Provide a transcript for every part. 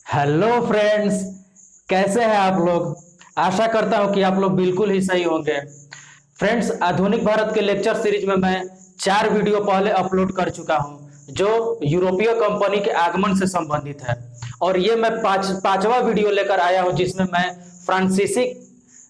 Hello friends, कैसे हैं आप लोग। आशा करता हूं कि आप लोग बिल्कुल ही सही होंगे। फ्रेंड्स, आधुनिक भारत के लेक्चर सीरीज में मैं 4 वीडियो पहले अपलोड कर चुका हूं जो यूरोपीय कंपनी के आगमन से संबंधित है। और ये मैं पांचवा वीडियो लेकर आया हूं जिसमें मैं फ्रांसीसी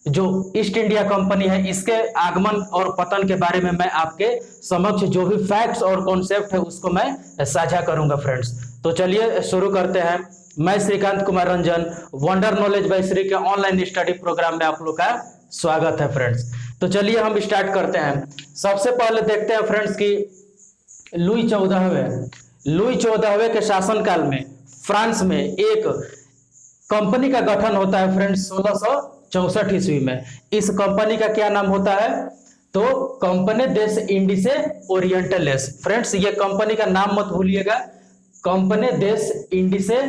जो ईस्ट इंडिया कंपनी है इसके आगमन और पतन के बारे में मैं आपके समक्ष जो भी फैक्ट्स और कॉन्सेप्ट है उसको मैं साझा करूंगा। फ्रेंड्स, तो चलिए शुरू करते हैं। मैं Shrikant Kumar Ranjan, wonder knowledge by Shri के ऑनलाइन स्टडी प्रोग्राम में आप लोग का स्वागत है। फ्रेंड्स, तो चलिए हम स्टार्ट करते हैं। सबसे पहले देखते हैं फ्रेंड्स कि लुई 14वें के शासनकाल में फ्रांस में एक कंपनी का गठन होता है। फ्रेंड्स, 1664 ईस्वी में इस कंपनी का क्या नाम होता है? तो कंपनी देश इंडिसे ओरिएंटलेस। फ्रेंड्स, ये कंपनी का नाम मत भूलिएगा, कंपनी देश इंडिसे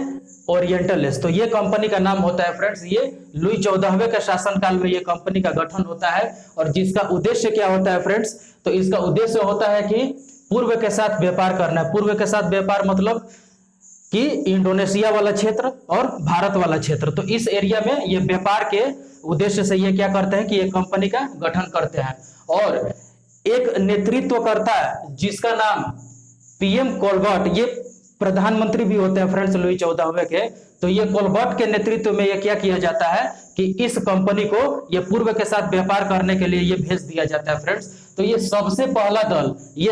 ओरिएंटलेस। तो ये कंपनी का नाम होता है। फ्रेंड्स, ये लुई 14वें के शासनकाल में ये कंपनी का गठन होता है और जिसका उद्देश्य क्या होता है फ्रेंड्स? तो इसका उद्देश्य होता है कि पूर्व के साथ व्यापार करना है। पूर्व के साथ व्यापार मतलब कि इंडोनेशिया वाला क्षेत्र और भारत वाला क्षेत्र, तो इस एरिया में ये व्यापार के उद्देश्य से ये क्या करते हैं कि ये कंपनी का गठन करते हैं। और एक नेतृत्वकर्ता जिसका नाम पीएम कोलबर्ट, ये प्रधानमंत्री भी होते हैं फ्रेंड्स लुई 14वें के। तो ये कोलबर्ट के नेतृत्व में ये क्या किया जाता है कि इस कंपनी को ये पूर्व के साथ व्यापार करने के लिए ये भेज दिया जाता है। फ्रेंड्स, तो ये सबसे पहला दल, ये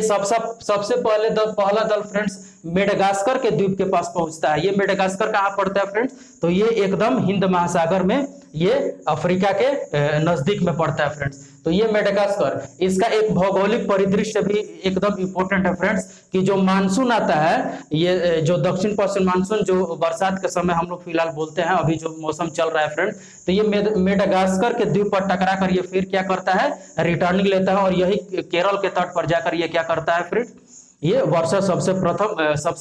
पहला दल फ्रेंड्स मेडागास्कर के द्वीप के पास पहुंचता है। ये मेडागास्कर कहां पड़ता है फ्रेंड्स? तो ये एकदम हिंद महासागर में, ये अफ्रीका के नजदीक में पड़ता है। फ्रेंड्स, तो ये मेडागास्कर, इसका एक भौगोलिक परिदृश्य भी एकदम इंपॉर्टेंट है फ्रेंड्स कि जो मानसून आता है, ये जो दक्षिण पश्चिम मानसून जो बरसात के समय हम लोग फिलहाल बोलते हैं, अभी जो मौसम चल रहा है फ्रेंड्स, तो ये मेडागास्कर के द्वीप पर टकरा कर ये फिर क्या करता है? रिटर्निंग लेता है और यही केरल के तट पर जाकर ये क्या करता है फ्रेंड्स? ये वर्षा सबसे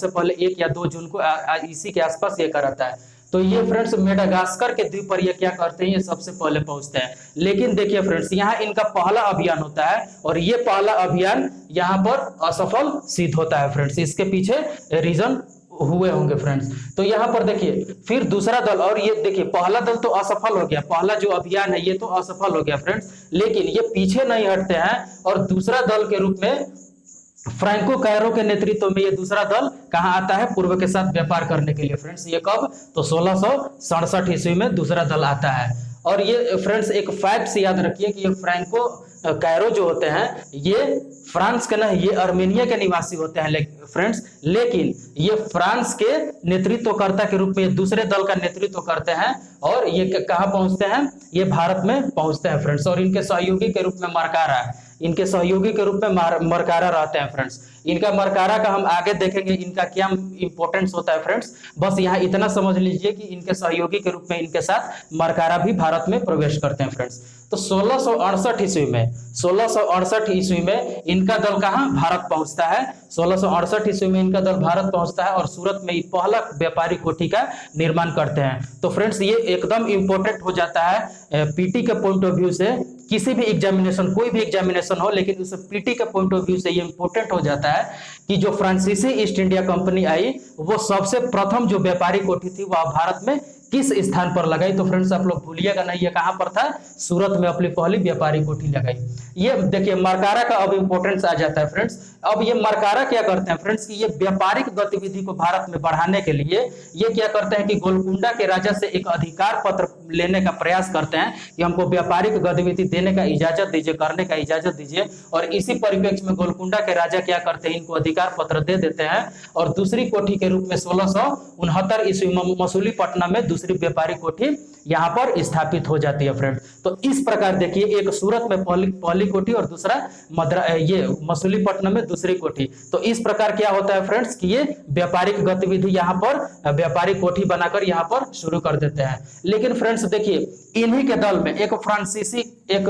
पहले 1 या 2 जून को इसी के आसपास ये कराता है। तो ये फ्रेंड्स मेडागास्कर के द्वीप पर ये क्या करते हैं? ये सबसे पहले पहुंचते हैं। लेकिन देखिए फ्रेंड्स, यहाँ इनका पहला अभियान होता है और ये पहला अभियान यहाँ पर असफल सिद्ध होता है। फ्रेंड्स, इसके पीछे रीजन हुए होंगे फ्रेंड्स। तो यहाँ पर देखिए फिर दूसरा दल, और ये देखिए पहला दल तो असफल हो गया, पहला जो अभियान है ये तो असफल हो गया फ्रेंड्स, लेकिन ये पीछे नहीं हटते हैं और दूसरा दल के रूप में फ्रैंको कैरो के नेतृत्व में ये दूसरा दल कहां आता है? पूर्व के साथ व्यापार करने के लिए। फ्रेंड्स, ये कब? तो 1667 ईस्वी में दूसरा दल आता है। और ये फ्रेंड्स एक फैक्ट याद रखिए कि ये फ्रैंको कैरो जो होते हैं ये फ्रांस के नहीं, ये अर्मेनिया के निवासी होते हैं फ्रेंड्स, लेकिन ये फ्रांस के नेतृत्वकर्ता के रूप में दूसरे दल का नेतृत्व करते हैं और ये कहां पहुंचते हैं? ये भारत में पहुंचते हैं फ्रेंड्स। और इनके सहयोगी के रूप में मरकारा, इनके सहयोगी के रूप में मरकारा रहते हैं फ्रेंड्स। इनका मरकारा का हम आगे देखेंगे इनका क्या इंपॉर्टेंस होता है फ्रेंड्स। बस यहाँ इतना समझ लीजिए कि इनके सहयोगी के रूप में इनके साथ मरकारा भी भारत में प्रवेश करते हैं फ्रेंड्स। तो 1668 ईस्वी में इनका दल कहां? भारत पहुंचता है। 1668 ईस्वी में इनका दल भारत पहुंचता है और सूरत में पहला व्यापारी कोठी का निर्माण करते हैं। तो फ्रेंड्स, ये एकदम इंपॉर्टेंट हो जाता है पीटी के पॉइंट ऑफ व्यू से। किसी भी एग्जामिनेशन, कोई भी एग्जामिनेशन हो, लेकिन उस पीटी के पॉइंट ऑफ व्यू से ये इंपॉर्टेंट हो जाता है कि जो फ्रांसीसी ईस्ट इंडिया कंपनी आई वो सबसे प्रथम जो व्यापारी कोठी थी वह भारत में किस स्थान पर लगाई? तो फ्रेंड्स आप लोग भूलिएगा नहीं, ये कहां पर था? सूरत में अपनी पहली व्यापारी कोठी लगाई। ये देखिए मरकारा का अब इंपॉर्टेंस आ जाता है फ्रेंड्स। अब ये मरकारा क्या करते हैं फ्रेंड्स कि ये व्यापारिक गतिविधि को भारत में बढ़ाने के लिए ये क्या करते हैं कि गोलकुंडा के राजा से एक अधिकार पत्र लेने का प्रयास करते हैं कि हमको व्यापारिक गतिविधि देने का इजाजत दीजिए, करने का इजाजत दीजिए। और इसी परिप्रेक्ष्य में गोलकुंडा के राजा क्या करते हैं? इनको अधिकार पत्र दे देते हैं और दूसरी कोठी के रूप में 1669 ईस्वी में मसूलीपट्टनम में दूसरी व्यापारी कोठी यहाँ पर स्थापित हो जाती है फ्रेंड। तो इस प्रकार देखिए एक सूरत में पहली कोठी और दूसरा ये मसूलीपट्टनम में दूसरी कोठी। तो इस प्रकार क्या होता है फ्रेंड्स कि ये व्यापारिक गतिविधि यहाँ पर व्यापारी कोठी बनाकर यहाँ पर शुरू कर देते हैं। लेकिन फ्रेंड्स देखिए इन्हीं के दल में एक फ्रांसीसी एक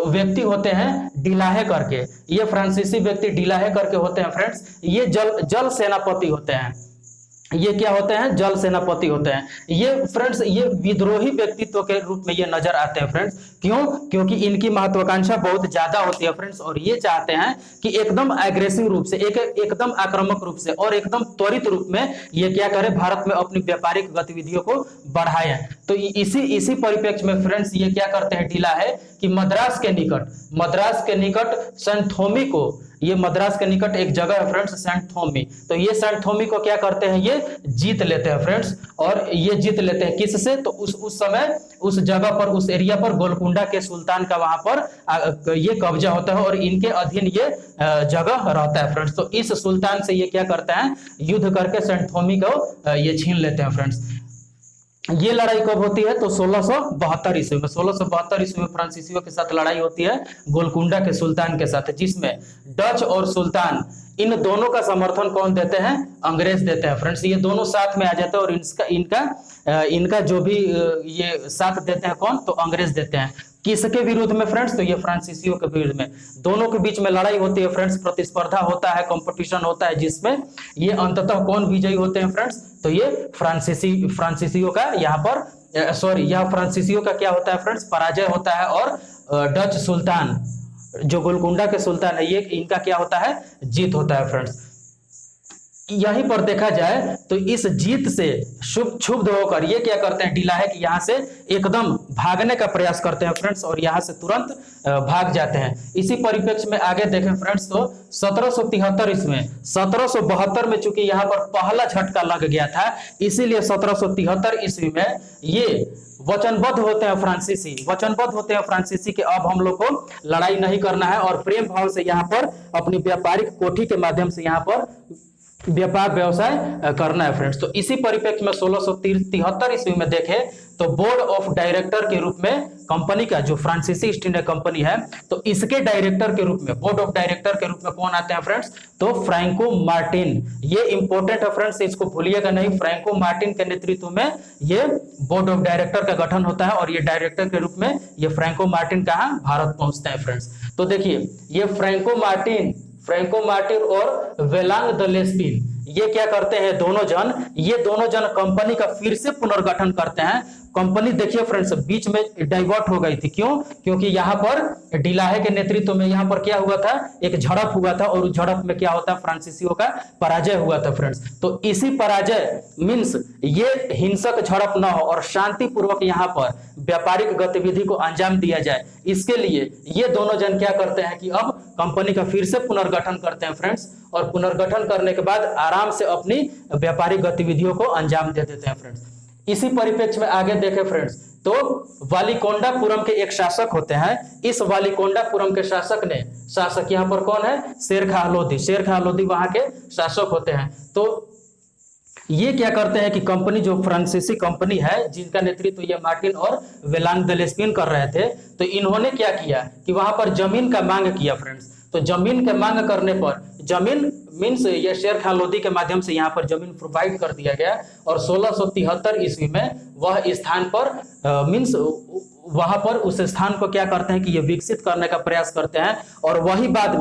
व्यक्ति होते हैं डिलाहे करके, ये फ्रांसीसी व्यक्ति डिलाहे करके होते हैं फ्रेंड्स। ये जल सेनापति होते हैं। ये क्या होते हैं, जल सेनापति होते हैं। ये फ्रेंड्स ये विद्रोही व्यक्तित्व के रूप में ये नजर आते हैं फ्रेंड्स। क्यों? क्योंकि इनकी महत्वाकांक्षा बहुत ज्यादा होती है फ्रेंड्स, और ये चाहते हैं कि एकदम एग्रेसिव रूप से, एकदम आक्रामक रूप से और एकदम त्वरित रूप में ये क्या करें, भारत में अपनी व्यापारिक गतिविधियों को बढ़ाएं। तो इसी परिप्रेक्ष्य में फ्रेंड्स ये क्या करते हैं, ढीला है कि मद्रास के निकट सेंट थोमी को, ये मद्रास के निकट एक जगह है फ्रेंड्स सेंट थोमी, तो ये सेंट थोमी को क्या करते हैं, ये जीत लेते हैं फ्रेंड्स। और ये जीत लेते हैं किससे, तो उस समय उस जगह पर, उस एरिया पर गोलकुंडा के सुल्तान का वहां पर ये कब्जा होता है और इनके अधीन ये जगह रहता है फ्रेंड्स। तो इस सुल्तान से ये क्या करते हैं, युद्ध करके सेंट थोमी को ये छीन लेते हैं फ्रेंड्स। ये लड़ाई कब होती है, तो 1672 ईस्वी में, 1672 ईस्वी में फ्रांसीसियों के साथ लड़ाई होती है गोलकुंडा के सुल्तान के साथ, जिसमें डच और सुल्तान इन दोनों का समर्थन कौन देते हैं, अंग्रेज देते हैं फ्रेंड्स। ये दोनों साथ में आ जाते हैं और इनका जो भी ये साथ देते हैं कौन, तो अंग्रेज देते हैं। किसके विरुद्ध में फ्रेंड्स, तो ये फ्रांसीसियों के विरुद्ध में। दोनों के बीच में लड़ाई होती है फ्रेंड्स, प्रतिस्पर्धा होता है, कंपटीशन होता है, जिसमें ये अंततः कौन विजयी होते हैं फ्रेंड्स, तो ये फ्रांसीसियों का यहाँ पर यह फ्रांसीसियों का क्या होता है फ्रेंड्स, पराजय होता है। और डच सुल्तान जो गोलकुंडा के सुल्तान है, ये इनका क्या होता है, जीत होता है फ्रेंड्स। यहीं पर देखा जाए तो इस जीत से क्षुब्ध होकर ये क्या करते हैं, ढीला है कि यहाँ से एकदम भागने का प्रयास करते हैं फ्रेंड्स, और यहाँ से तुरंत भाग जाते हैं। इसी परिप्रेक्ष्य में आगे देखें फ्रेंड्स, तो 1773 ईस्वी, 1772 में चूंकि यहाँ पर पहला झटका लग गया था, इसीलिए 1773 ईस्वी में ये वचनबद्ध होते हैं फ्रांसीसी कि अब हम लोग को लड़ाई नहीं करना है, और प्रेम भाव से यहाँ पर अपनी व्यापारिक कोठी के माध्यम से यहाँ पर व्यापार व्यवसाय करना है फ्रेंड्स। तो इसी परिप्रेक्ष्य में 1673 ईस्वी में देखें तो बोर्ड ऑफ डायरेक्टर के रूप में कंपनी का, जो फ्रांसीसी ईस्ट इंडिया कंपनी है, तो इसके डायरेक्टर के रूप में, बोर्ड ऑफ डायरेक्टर के रूप में कौन आते हैं फ्रेंड्स, तो फ्रैंको मार्टिन। ये इंपॉर्टेंट है फ्रेंड्स, इसको भूलिएगा नहीं। फ्रैंको मार्टिन के नेतृत्व में ये बोर्ड ऑफ डायरेक्टर का गठन होता है, और ये डायरेक्टर के रूप में ये फ्रैंको मार्टिन कहां, भारत पहुंचते हैं फ्रेंड्स। तो देखिए ये फ्रैंको मार्टिन और वेलांग द लेस्पिन ये क्या करते हैं, ये दोनों जन कंपनी का फिर से पुनर्गठन करते हैं। कंपनी देखिए फ्रेंड्स बीच में डाइवर्ट हो गई थी, क्यों? क्योंकि यहाँ पर डिलाहे के नेतृत्व में यहाँ पर क्या हुआ था, एक झड़प हुआ था, और उस झड़प में क्या होता है, फ्रांसीसियों का पराजय हुआ था फ्रेंड्स। तो इसी पराजय मींस ये हिंसक झड़प न हो और शांतिपूर्वक यहाँ पर व्यापारिक गतिविधि को अंजाम दिया जाए, इसके लिए ये दोनों जन क्या करते हैं कि अब कंपनी का फिर से पुनर्गठन करते हैं फ्रेंड्स, और पुनर्गठन करने के बाद आराम से अपनी व्यापारिक गतिविधियों को अंजाम दे देते हैं फ्रेंड्स। इसी परिप्रेक्ष्य में आगे देखें फ्रेंड्स, तो वालीकोंडापुरम के एक शासक होते हैं। इस वालीकोंडापुरम के शासक यहाँ पर कौन है, शेर खां लोधी वहां के शासक होते हैं। तो ये क्या करते हैं कि कंपनी, जो फ्रांसीसी कंपनी है जिनका नेतृत्व ये मार्टिन और वेलांग द लेस्पिन कर रहे थे, तो इन्होंने क्या किया कि वहां पर जमीन का मांग किया फ्रेंड्स। तो जमीन के मांग करने पर, जमीन मीन्स ये शेर खां लोधी के माध्यम से यहाँ पर जमीन प्रोवाइड कर दिया गया, और 1673 ईस्वी में वह स्थान पर मीन्स वहां पर उस स्थान को क्या करते हैं कि ये विकसित करने का प्रयास करते हैं, और वही बाद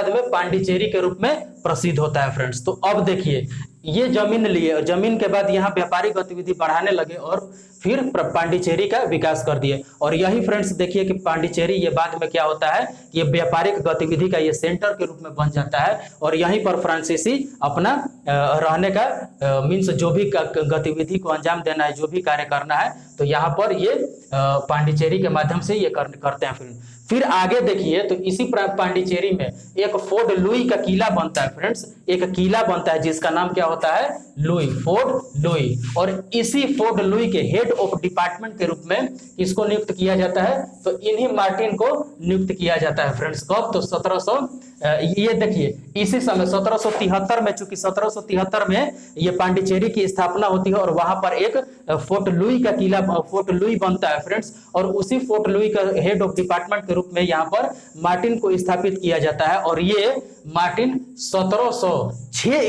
में पांडिचेरी के रूप में प्रसिद्ध होता है फ्रेंड्स। तो अब देखिए ये जमीन लिए, जमीन के बाद यहाँ व्यापारिक गतिविधि बढ़ाने लगे और फिर पांडिचेरी का विकास कर दिए। और यही फ्रेंड्स देखिए कि पांडिचेरी ये बाद में क्या होता है, ये व्यापारिक गतिविधि का ये सेंटर के रूप में बन जाता है, और यहीं पर फ्रांसीसी अपना रहने का मीन्स जो भी गतिविधि को अंजाम देना है, जो भी कार्य करना है, तो यहाँ पर ये पांडिचेरी के माध्यम से ये करते हैं। फिर आगे देखिए तो इसी पांडिचेरी में एक फोर्ट लुई का किला बनता है फ्रेंड्स, एक किला बनता है जिसका नाम क्या होता है, फोर्ट लुई। और इसी फोर्ट लुई के हेड ऑफ डिपार्टमेंट के रूप में किसको नियुक्त किया जाता है, तो इन्हीं मार्टिन को नियुक्त किया जाता है फ्रेंड्स। कब, तो 1700 ये देखिए इसी समय 1773 में, चूंकि 1773 में ये पांडिचेरी की स्थापना होती है, और वहां पर एक फोर्ट लुई का किला, फोर्ट लुई बनता है फ्रेंड्स, और उसी फोर्ट लुई का हेड ऑफ डिपार्टमेंट के रूप में यहाँ पर मार्टिन को स्थापित किया जाता है। और ये मार्टिन 1706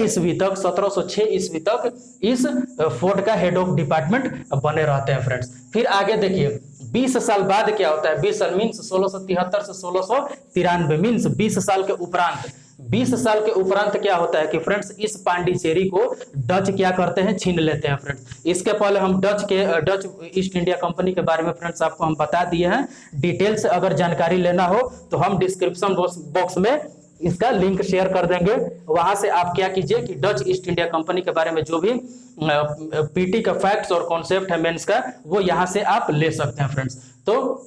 ईस्वी तक इस फोर्ट का हेड ऑफ डिपार्टमेंट बने रहते हैं फ्रेंड्स। फिर आगे देखिए 20 साल बाद क्या होता है, 20 साल मीन्स 1673 से 1693 मीन्स 20 साल के उपरांत 20 साल के उपरांत क्या होता है कि फ्रेंड्स इस पांडिचेरी को डच क्या करते हैं, छीन लेते हैं फ्रेंड्स। इसके पहले हम डच ईस्ट इंडिया कंपनी के बारे में फ्रेंड्स आपको हम बता दिए हैं। डिटेल से अगर जानकारी लेना हो तो हम डिस्क्रिप्शन बॉक्स में इसका लिंक शेयर कर देंगे। वहां से आप क्या कीजिए कि डच ईस्ट इंडिया कंपनी के बारे में जो भी पीटी का फैक्ट्स और कॉन्सेप्ट है मेंस का, वो यहां से आप ले सकते हैं फ्रेंड्स। तो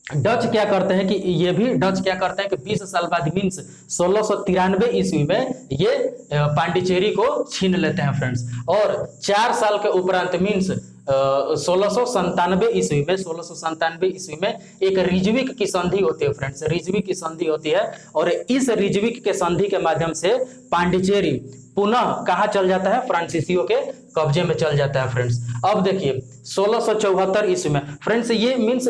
डच क्या करते हैं कि ये भी डच क्या करते हैं कि 20 साल बाद मीन्स 1693 ईस्वी में ये पांडिचेरी को छीन लेते हैं फ्रेंड्स। और 4 साल के उपरांत मीन्स 1697 ईस्वी में एक रिजविक की संधि होती है फ्रेंड्स, रिजविक की संधि होती है। और इस रिजविक के संधि के माध्यम से पांडिचेरी पुनः कहाँ चल जाता है, फ्रांसीसियों के कब्जे में चल जाता है फ्रेंड्स। अब देखिए 1674 ईस्वी में फ्रेंड्स ये मीन्स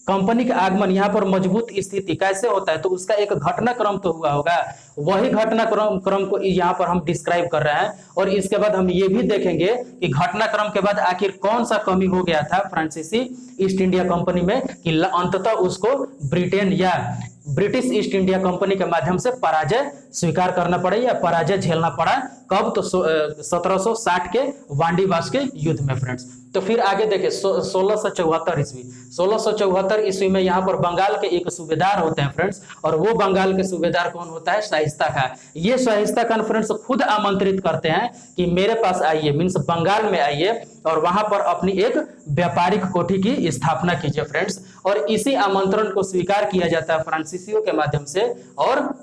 कंपनी का आगमन यहाँ पर मजबूत स्थिति कैसे होता है, तो उसका एक घटनाक्रम तो हुआ होगा, वही घटनाक्रम को यहाँ पर हम डिस्क्राइब कर रहे हैं। और इसके बाद हम ये भी देखेंगे कि घटनाक्रम के बाद आखिर कौन सा कमी हो गया था फ्रांसीसी ईस्ट इंडिया कंपनी में कि अंततः उसको ब्रिटेन या ब्रिटिश ईस्ट इंडिया कंपनी के माध्यम से पराजय स्वीकार करना पड़ा या पराजय झेलना पड़ा। कब, तो 1760 के वांडीवास के युद्ध में फ्रेंड्स। तो फिर आगे देखिए 1674 ईस्वी में यहाँ पर बंगाल के एक सूबेदार होते हैं फ्रेंड्स। और वो बंगाल के सूबेदार कौन होता है, शाइस्ता खां। ये शाइस्ता खां फ्रेंड्स खुद आमंत्रित करते हैं कि मेरे पास आइए, मीन्स बंगाल में आइए और वहां पर अपनी एक व्यापारिक कोठी की स्थापना कीजिए फ्रेंड्स। और इसी आमंत्रण को स्वीकार किया जाता है फ्रांसीसियों के माध्यम से। और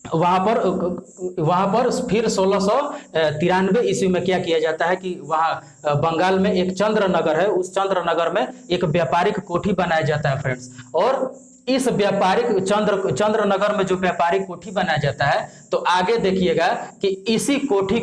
वहां पर फिर 1693 ईस्वी में क्या किया जाता है कि वहां बंगाल में एक चंद्रनगर है, उस चंद्रनगर में एक व्यापारिक कोठी बनाया जाता है फ्रेंड्स। और इस व्यापारिक चंद्रनगर में जो व्यापारिक कोठी बनाया जाता है, तो आगे देखिएगा कि इसी कोठी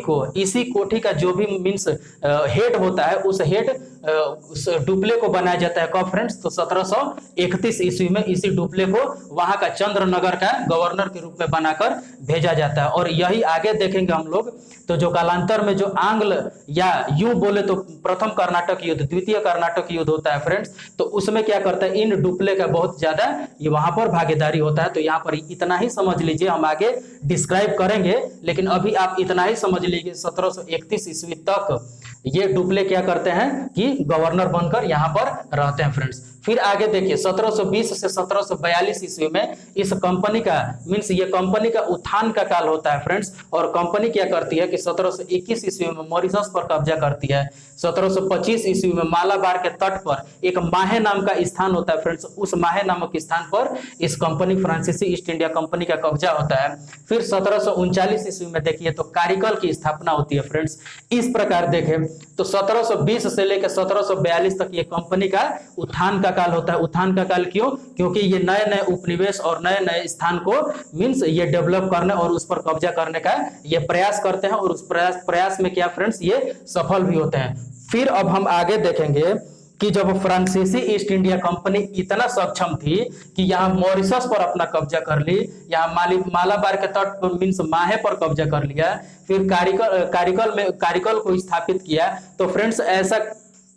का जो भी मीन्स हेड होता है, उस हेड उस डुप्ले को बनाया जाता है कब फ्रेंड्स, तो 1731 ईस्वी में इसी डुप्ले को वहां का चंद्रनगर का गवर्नर के रूप में बनाकर भेजा जाता है। और यही आगे देखेंगे हम लोग, तो जो कालांतर में जो आंग्ल या यूं बोले तो प्रथम कर्नाटक युद्ध, द्वितीय कर्नाटक युद्ध होता है फ्रेंड्स, तो उसमें क्या करता है, इन डुप्ले का बहुत ज्यादा ये वहां पर भागीदारी होता है। तो यहाँ पर इतना ही समझ लीजिए, हम आगे डिस्क्राइब करेंगे, लेकिन अभी आप इतना ही समझ लीजिए 1731 ईस्वी तक ये डुप्ले क्या करते हैं कि गवर्नर बनकर यहाँ पर रहते हैं फ्रेंड्स। फिर आगे देखिए 1720 से 1742 ईस्वी में इस कंपनी का मीन्स ये कंपनी का उत्थान का काल होता है फ्रेंड्स। और कंपनी क्या करती है कि 1721 ईस्वी में मॉरिशस पर कब्जा करती है। 1725 ईस्वी में मालाबार के तट पर एक माहे नाम का स्थान होता है फ्रेंड्स, उस माहे नामक स्थान पर इस कंपनी फ्रांसीसी ईस्ट इंडिया कंपनी का कब्जा होता है। फिर 1739 ईस्वी में देखिए तो कारिकल की स्थापना होती है फ्रेंड्स। इस प्रकार देखें तो 1720 से लेकर 1742 तक ये कंपनी का उत्थान का काल होता है। उत्थान का काल क्यों, क्योंकि ये नए नए उपनिवेश और नए नए स्थान को मीन्स ये डेवलप करने और उस पर कब्जा करने का ये प्रयास करते हैं। और उस प्रयास में क्या फ्रेंड्स ये सफल भी होते हैं। फिर अब हम आगे देखेंगे कि जब फ्रांसीसी ईस्ट इंडिया कंपनी इतना सक्षम थी कि यहाँ मॉरिशस पर अपना कब्जा कर ली, यहाँ मालाबार के तट पर मीन्स माहे पर कब्जा कर लिया, फिर कारिकल को स्थापित किया, तो फ्रेंड्स ऐसा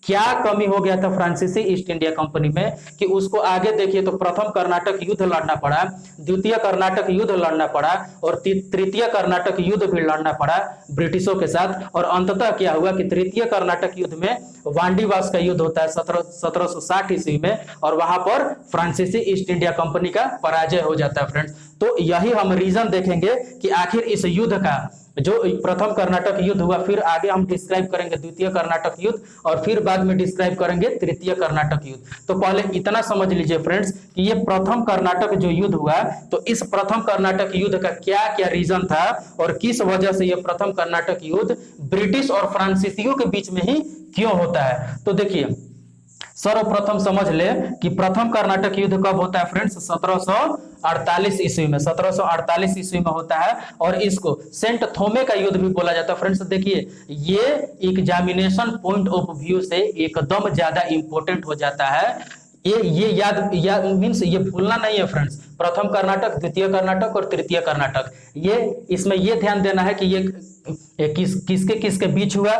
क्या कमी हो गया था फ्रांसीसी ईस्ट इंडिया कंपनी में कि उसको आगे देखिए तो प्रथम कर्नाटक युद्ध लड़ना पड़ा, द्वितीय कर्नाटक युद्ध लड़ना पड़ा और तृतीय कर्नाटक युद्ध भी लड़ना पड़ा ब्रिटिशों के साथ। और अंततः क्या हुआ कि तृतीय कर्नाटक युद्ध में वांडीवास का युद्ध होता है 1760 ईस्वी में, और वहां पर फ्रांसीसी ईस्ट इंडिया कंपनी का पराजय हो जाता है फ्रेंड्स। तो यही हम रीजन देखेंगे कि आखिर इस युद्ध का जो प्रथम कर्नाटक युद्ध हुआ, फिर आगे हम डिस्क्राइब करेंगे द्वितीय कर्नाटक युद्ध और फिर बाद में डिस्क्राइब करेंगे तृतीय कर्नाटक युद्ध। तो पहले इतना समझ लीजिए फ्रेंड्स कि ये प्रथम कर्नाटक जो युद्ध हुआ, तो इस प्रथम कर्नाटक युद्ध का क्या क्या रीजन था और किस वजह से यह प्रथम कर्नाटक युद्ध ब्रिटिश और फ्रांसीसियों के बीच में ही क्यों होता है। तो देखिए सर्वप्रथम समझ ले कि प्रथम कर्नाटक युद्ध कब होता है फ्रेंड्स, 1748 ईस्वी में, 1748 ईस्वी में होता है। और इसको सेंट थोमे का युद्ध भी बोला जाता है फ्रेंड्स। देखिए ये एग्जामिनेशन पॉइंट ऑफ व्यू से एकदम ज्यादा इंपॉर्टेंट हो जाता है। ये याद मीन्स ये भूलना नहीं है फ्रेंड्स। प्रथम कर्नाटक, द्वितीय कर्नाटक और तृतीय कर्नाटक, ये इसमें ये ध्यान देना है कि ये किसके बीच हुआ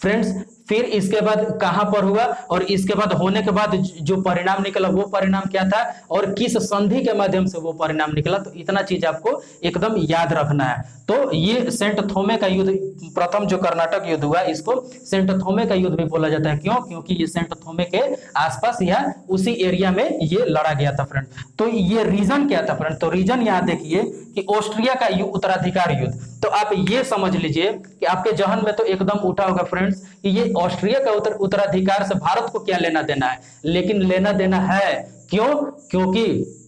फ्रेंड्स। फिर इसके बाद कहां पर हुआ, और इसके बाद होने के बाद जो परिणाम निकला वो परिणाम क्या था, और किस संधि के माध्यम से वो परिणाम निकला। तो इतना चीज आपको एकदम याद रखना है। तो ये सेंट थोमे का युद्ध, प्रथम जो कर्नाटक युद्ध हुआ, इसको सेंट थोमे का युद्ध भी बोला जाता है। क्यों? क्योंकि ये सेंट थोमे के आसपास या उसी एरिया में ये लड़ा गया था फ्रेंड। तो ये रीजन क्या था फ्रेंड? तो रीजन यहाँ देखिए कि ऑस्ट्रिया का उत्तराधिकार युद्ध। तो आप ये समझ लीजिए कि आपके जहन में तो एकदम उठा होगा फ्रेंड्स कि ये ऑस्ट्रिया का उत्तराधिकार से भारत को क्या लेना देना है, लेकिन लेना देना है। क्यों? क्योंकि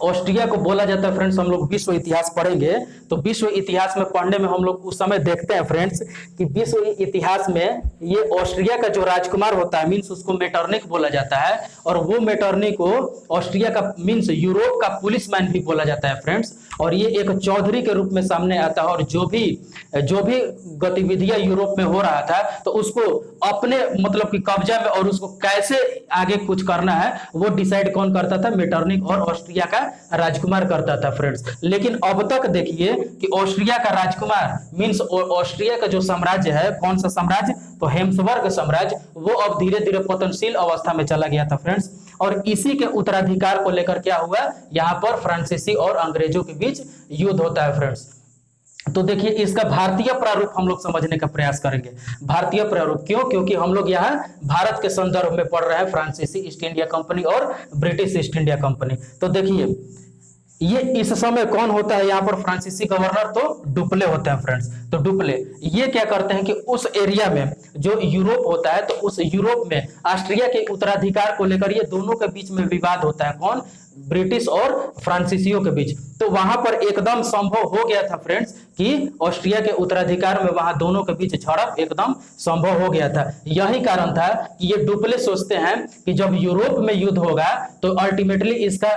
ऑस्ट्रिया को बोला जाता है फ्रेंड्स, हम लोग विश्व इतिहास पढ़ेंगे तो विश्व इतिहास में पढ़ने में हम लोग उस समय देखते हैं फ्रेंड्स कि विश्व इतिहास में ये ऑस्ट्रिया का जो राजकुमार होता है मीन्स उसको मेटरनिक बोला जाता है, और वो मेटरनिक को ऑस्ट्रिया का मीन्स यूरोप का पुलिसमैन भी बोला जाता है फ्रेंड्स। और ये एक चौधरी के रूप में सामने आता है, और जो भी गतिविधियां यूरोप में हो रहा था तो उसको अपने मतलब कि कब्जा में, और उसको कैसे आगे कुछ करना है वो डिसाइड कौन करता था? मेटरनिक और ऑस्ट्रिया का राजकुमार करता था फ्रेंड्स। लेकिन अब तक देखिए कि ऑस्ट्रिया का राजकुमार मींस ऑस्ट्रिया का जो साम्राज्य है, कौन सा साम्राज्य? तो हेम्सबर्ग साम्राज्य, वो अब धीरे धीरे पतनशील अवस्था में चला गया था फ्रेंड्स। और इसी के उत्तराधिकार को लेकर क्या हुआ? यहाँ पर फ्रांसीसी और अंग्रेजों के बीच युद्ध होता है फ्रेंड्स। तो देखिए इसका भारतीय प्रारूप हम लोग समझने का प्रयास करेंगे। भारतीय प्रारूप क्यों? क्योंकि हम लोग यहाँ भारत के संदर्भ में पढ़ रहे हैं, फ्रांसीसी ईस्ट इंडिया कंपनी और ब्रिटिश ईस्ट इंडिया कंपनी। तो देखिए ये इस समय कौन होता है यहाँ पर फ्रांसीसी गवर्नर? तो डुप्ले होते हैं फ्रेंड्स। तो डुप्ले ये क्या करते हैं कि उस एरिया में जो यूरोप होता है, तो उस यूरोप में ऑस्ट्रिया के उत्तराधिकार को लेकर ये दोनों के बीच में विवाद होता है। कौन? ब्रिटिश और फ्रांसीसियों के बीच। तो वहां पर एकदम संभव हो गया था फ्रेंड्स कि ऑस्ट्रिया के उत्तराधिकार में वहां दोनों के बीच झड़प एकदम संभव हो गया था। यही कारण था कि ये डुप्ले सोचते हैं कि जब यूरोप में युद्ध होगा तो अल्टीमेटली इसका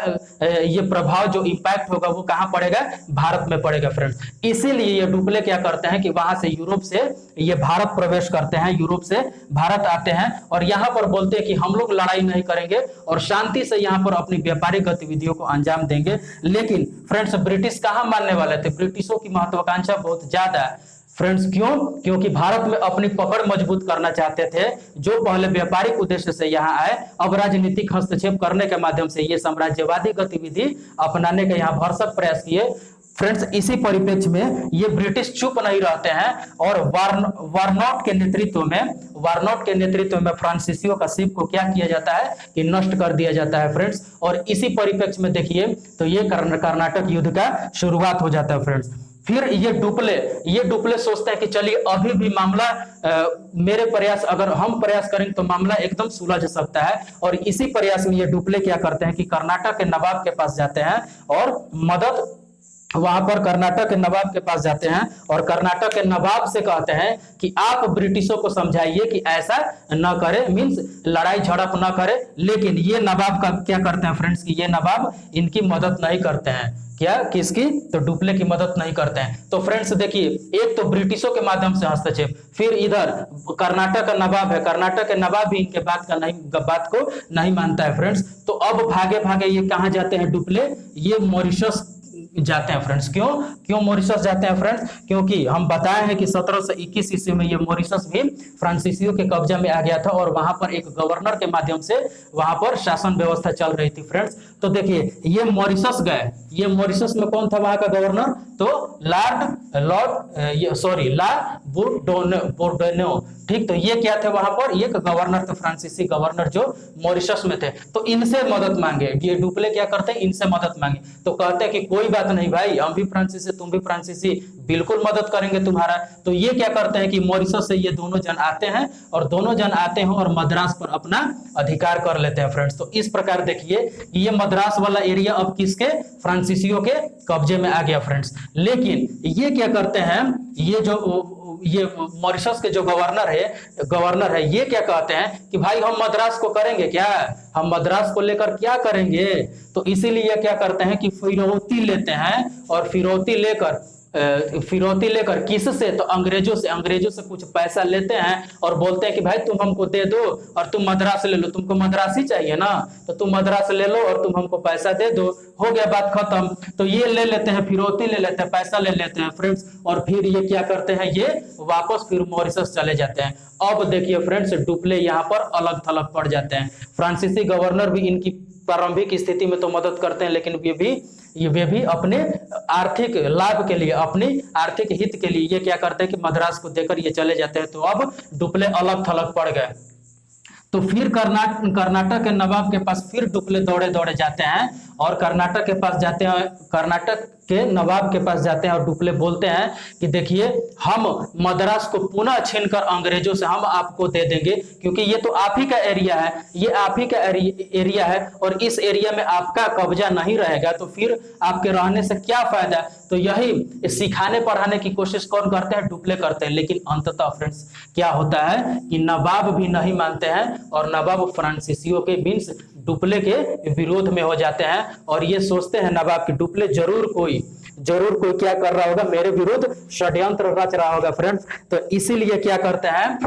ये प्रभाव जो इंपैक्ट होगा वो कहां पड़ेगा? भारत में पड़ेगा फ्रेंड्स। इसीलिए ये डुप्ले क्या करते हैं कि वहां से यूरोप से ये भारत प्रवेश करते हैं, यूरोप से भारत आते हैं, और यहाँ पर बोलते हैं कि हम लोग लड़ाई नहीं करेंगे और शांति से यहाँ पर अपनी व्यापारिक गतिविधियों को अंजाम देंगे। लेकिन फ्रेंड्स ब्रिटिश कहां मानने वाले थे? ब्रिटिशों की महत्वाकांक्षा बहुत ज्यादा है फ्रेंड्स। क्यों? क्योंकि भारत में अपनी पकड़ मजबूत करना चाहते थे। जो पहले व्यापारिक उद्देश्य से यहाँ आए, अब राजनीतिक हस्तक्षेप करने के माध्यम से ये साम्राज्यवादी गतिविधि अपनाने का यहाँ भरसक प्रयास किए फ्रेंड्स। इसी परिप्रेक्ष्य में ये ब्रिटिश चुप नहीं रहते हैं, और वारनॉट के नेतृत्व में फ्रांसीसियों का शिप को क्या किया जाता है कि नष्ट कर दिया जाता है फ्रेंड्स। और इसी परिप्रेक्ष्य में देखिए तो ये कर्नाटक युद्ध का शुरुआत हो जाता है फ्रेंड्स। फिर ये डुप्ले सोचते हैं कि चलिए अभी भी मामला मेरे प्रयास, अगर हम प्रयास करेंगे तो मामला एकदम सुलझ सकता है। और इसी प्रयास में ये डुप्ले क्या करते हैं कि कर्नाटक के नवाब के पास जाते हैं और मदद, वहां पर कर्नाटक के नवाब के पास जाते हैं और कर्नाटक के नवाब से कहते हैं कि आप ब्रिटिशों को समझाइए कि ऐसा न करे, मींस लड़ाई झड़प न करे। लेकिन ये नवाब का क्या करते हैं फ्रेंड्स कि ये नवाब इनकी मदद नहीं करते हैं। क्या? किसकी? तो डुप्ले की मदद नहीं करते हैं। तो फ्रेंड्स देखिए, एक तो ब्रिटिशों के माध्यम से हस्तक्षेप, फिर इधर कर्नाटक का नवाब है, कर्नाटक के नवाब भी इनके बात को नहीं मानता है फ्रेंड्स। तो अब भागे भागे ये कहां जाते हैं डुप्ले? ये मॉरिशस जाते हैं फ्रेंड्स। क्यों मॉरिशस जाते हैं फ्रेंड्स? क्योंकि हम बताए हैं कि 1721 ईस्वी में ये मॉरिशस भी फ्रांसीसियों के कब्जा में आ गया था, और वहां पर एक गवर्नर के माध्यम से वहां पर शासन व्यवस्था चल रही थी फ्रेंड्स। तो देखिए ये मॉरिशस गए, ये मॉरिशस में कौन था वहां का गवर्नर? तो ला बोर्डोनो, ठीक। तो ये क्या थे वहां पर? ये गवर्नर थे, फ्रांसीसी गवर्नर जो मॉरिशस में थे। तो इनसे मदद मांगे, ये डुप्ले क्या करते हैं? इनसे मदद मांगे। तो कहते हैं कि कोई बात नहीं भाई, हम भी फ्रांसीसी तुम भी फ्रांसीसी, बिल्कुल मदद करेंगे तुम्हारा। तो ये क्या करते हैं कि मॉरिशस से ये दोनों जन आते हैं, और दोनों जन आते हैं और मद्रास पर अपना अधिकार कर लेते हैं फ्रेंड्स। तो इस प्रकार देखिए ये मद्रास वाला एरिया अब किसके? फ्रांसीसियों के कब्जे में आ गया फ्रेंड्स। लेकिन ये क्या करते हैं, ये मॉरिशस के जो गवर्नर है ये क्या कहते हैं कि भाई हम मद्रास को करेंगे क्या, हम मद्रास को लेकर क्या करेंगे। तो इसीलिए क्या करते हैं कि फिरौती लेते हैं, और फिरौती लेकर फिरौती लेकर किससे, तो अंग्रेजों से कुछ पैसा लेते हैं और बोलते हैं कि भाई तुम हमको दे दो और तुम मद्रास ले लो, तुमको मद्रासी चाहिए ना, तो तुम मद्रास ले लो और तुम हमको पैसा दे दो, हो गया बात खत्म। तो ये ले लेते हैं, फिरौती ले लेते हैं, पैसा ले लेते हैं फ्रेंड्स, और फिर ये क्या करते हैं, ये वापस फिर मॉरिशस चले जाते हैं। अब देखिए फ्रेंड्स, डुप्ले यहाँ पर अलग थलग पड़ जाते हैं। फ्रांसीसी गवर्नर भी इनकी प्रारंभिक स्थिति में तो मदद करते हैं, लेकिन वे भी अपने आर्थिक लाभ के लिए, अपने आर्थिक हित के लिए ये क्या करते हैं कि मद्रास को देकर ये चले जाते हैं। तो अब डुप्ले अलग थलग पड़ गए। तो फिर कर्नाटक के नवाब के पास फिर डुप्ले दौड़े दौड़े जाते हैं और कर्नाटक के पास जाते हैं, कर्नाटक के नवाब के पास जाते हैं और डुप्ले बोलते हैं कि देखिए हम मद्रास को पुनः छीनकर अंग्रेजों से हम आपको दे देंगे, क्योंकि ये तो आप ही का एरिया है, ये आप ही का एरिया है और इस एरिया में आपका कब्जा नहीं रहेगा, तो फिर आपके रहने से क्या फायदा। तो यही सिखाने पढ़ाने की कोशिश कौन करते हैं, डुप्ले करते हैं। लेकिन अंततः फ्रेंड्स क्या होता है कि नवाब भी नहीं मानते हैं और नवाब फ्रांसीसियों के मींस डुप्ले के विरोध में हो जाते हैं और ये सोचते हैं नवाब की डुप्ले जरूर कोई क्या कर रहा होगा, मेरे विरुद्ध षड्यंत्र रच रहा होगा फ्रेंड्स। तो इसीलिए क्या करते हैं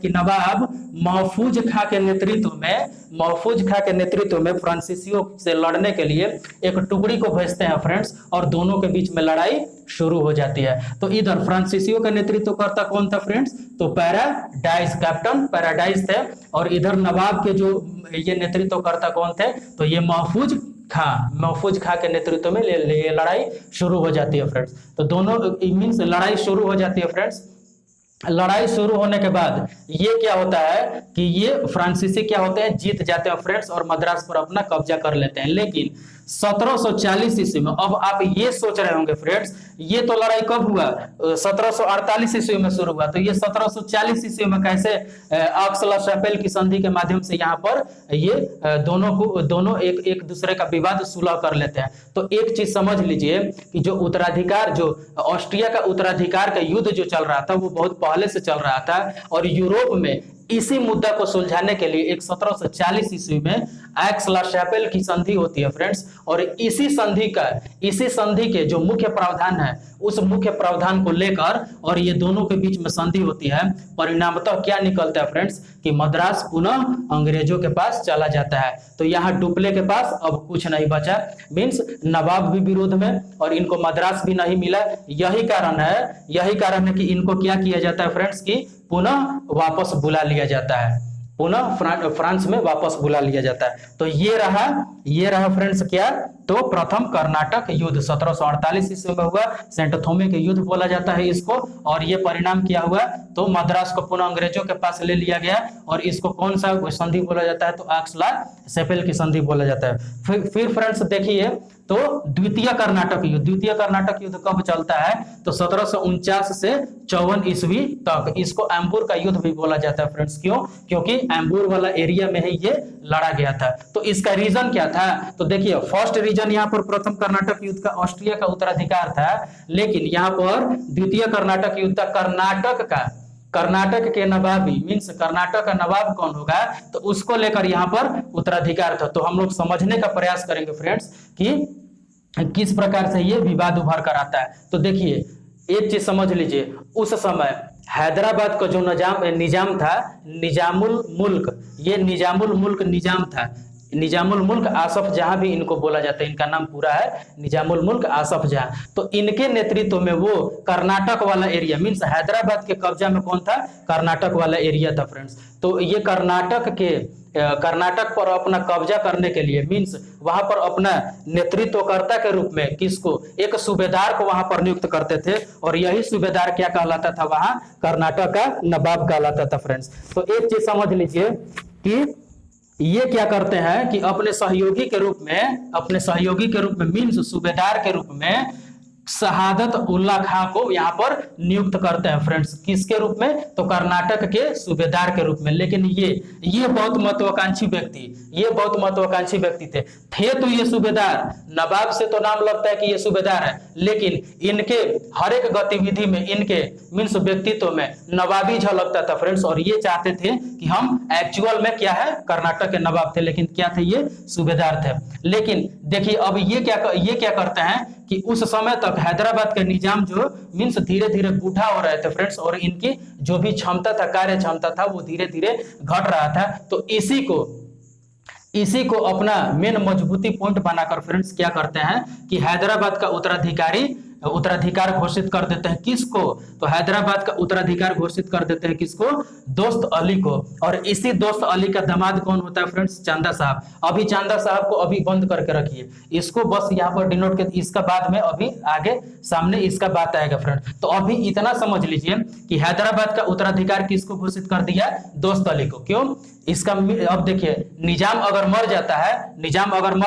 कि नवाब महफूज खां के नेतृत्व में फ्रांसीसियों से लड़ने के लिए एक टुकड़ी को भेजते हैं फ्रेंड्स, और दोनों के बीच में लड़ाई शुरू हो जाती है। तो इधर फ्रांसीसियों का नेतृत्व करता कौन था फ्रेंड्स, तो पैराडाइज, कैप्टन पैराडाइज थे, और इधर नवाब के जो ये नेतृत्व करता कौन थे, तो ये महफूज खां के नेतृत्व में ये लड़ाई शुरू हो जाती है फ्रेंड्स। तो दोनों मींस लड़ाई शुरू हो जाती है फ्रेंड्स। लड़ाई शुरू होने के बाद ये क्या होता है कि ये फ्रांसीसी क्या होते हैं, जीत जाते हैं फ्रेंड्स और मद्रास पर अपना कब्जा कर लेते हैं। लेकिन 1740 ईस्वी में, अब आप ये सोच रहे होंगे फ्रेंड्स, ये तो लड़ाई कब हुआ, 1748 ईस्वी में शुरू हुआ, तो ये 1740 ईस्वी में कैसे ऑक्स-ला-शापेल की संधि के माध्यम से यहाँ पर ये दोनों एक दूसरे का विवाद सुलह कर लेते हैं। तो एक चीज समझ लीजिए कि जो ऑस्ट्रिया का उत्तराधिकार का युद्ध जो चल रहा था वो बहुत पहले से चल रहा था, और यूरोप में इसी मुद्दा को सुलझाने के लिए एक 1740 ईस्वी में ऑक्स-ला-शापेल की संधि होती है फ्रेंड्स, और इसी संधि के जो मुख्य प्रावधान है उस मुख्य प्रावधान को लेकर और ये दोनों के बीच में संधि होती है। परिणामतः क्या निकलता है फ्रेंड्स कि मद्रास पुनः अंग्रेजों के पास चला जाता है। तो यहाँ डुप्ले के पास अब कुछ नहीं बचा, मींस नवाब भी विरोध में और इनको मद्रास भी नहीं मिला। यही कारण है कि इनको क्या किया जाता है फ्रेंड्स कि पुनः वापस बुला लिया जाता है, पुनः फ्रांस में वापस बुला लिया जाता है। तो ये रहा फ्रेंड्स क्या, तो प्रथम कर्नाटक युद्ध 1748 ईस्वी में हुआ, सेंट थोमे के युद्ध बोला जाता है इसको। और ये परिणाम क्या हुआ, तो मद्रास को पुनः अंग्रेजों के पास ले लिया गया और इसको कौन सा संधि बोला जाता है, तो ऑक्स-ला-शापेल की संधि बोला जाता है। फिर फ्रेंड्स देखिए, तो द्वितीय कर्नाटक युद्ध कब चलता है, तो 1749 से 54 ईस्वी तक। इसको एम्बूर का युद्ध भी बोला जाता है फ्रेंड्स, क्यों, क्योंकि एम्बूर वाला एरिया में ही ये लड़ा गया था। तो इसका रीजन क्या था, तो देखिए फर्स्ट रीजन यहाँ पर प्रथम कर्नाटक युद्ध का ऑस्ट्रिया का उत्तराधिकार था, लेकिन यहाँ पर द्वितीय कर्नाटक युद्ध कर्नाटक के नवाबी मींस कर्नाटक का नवाब कौन होगा, तो उसको लेकर यहाँ पर उत्तराधिकार था। तो हम लोग समझने का प्रयास करेंगे फ्रेंड्स कि किस प्रकार से ये विवाद उभर कर आता है। तो देखिए एक चीज समझ लीजिए, उस समय हैदराबाद का जो निजाम था, निजामुल मुल्क निजाम था। निजामुल मुल्क आसफ जहां भी इनको बोला जाता है, इनका नाम पूरा है निजामुल मुल्क आसफ जहां। तो इनके नेतृत्व में वो कर्नाटक वाला एरिया मींस हैदराबाद के कब्जा में कौन था, कर्नाटक वाला एरिया था फ्रेंड्स। तो ये कर्नाटक पर अपना कब्जा करने के लिए मींस वहां पर अपना नेतृत्वकर्ता के रूप में किसको, एक सूबेदार को वहां पर नियुक्त करते थे, और यही सूबेदार क्या कहलाता था, वहां कर्नाटक का नवाब कहलाता था फ्रेंड्स। तो एक चीज समझ लीजिए कि ये क्या करते हैं कि अपने सहयोगी के रूप में मींस सूबेदार के रूप में शहादत उल्ला खां को यहाँ पर नियुक्त करते हैं फ्रेंड्स। किसके रूप में, तो कर्नाटक के सूबेदार के रूप में। लेकिन ये बहुत महत्वाकांक्षी व्यक्ति थे तो ये सूबेदार, नवाब से तो नाम लगता है कि ये सूबेदार है, लेकिन इनके हर एक गतिविधि में, इनके मींस व्यक्तित्व में नवाबी झलकता था फ्रेंड्स। और ये चाहते थे कि हम एक्चुअल में क्या है, कर्नाटक के नवाब थे, लेकिन क्या थे, ये सूबेदार थे। लेकिन देखिए अब ये क्या करते हैं कि उस समय तक हैदराबाद का निजाम जो मीन्स धीरे धीरे बूढ़ा हो रहे थे फ्रेंड्स, और इनकी जो भी क्षमता था, कार्य क्षमता था, वो धीरे धीरे घट रहा था। तो इसी को अपना मेन मजबूती पॉइंट बनाकर फ्रेंड्स क्या करते हैं कि हैदराबाद का उत्तराधिकार घोषित कर देते हैं। किसको? तो हैदराबाद का उत्तराधिकार घोषित कर देते हैं किसको? दोस्त अली को। और इसी दोस्त अली का दामाद कौन होता है फ्रेंड्स? चांदा साहब। अभी चांदा साहब को अभी बंद करके रखिए, इसको बस यहाँ पर डिनोट के, इसका बाद में अभी आगे सामने इसका बात आएगा फ्रेंड। तो अभी इतना समझ लीजिए कि हैदराबाद का उत्तराधिकार किसको घोषित कर दिया? दोस्त अली को। क्यों? इसका अब देखिए, निजाम अगर मर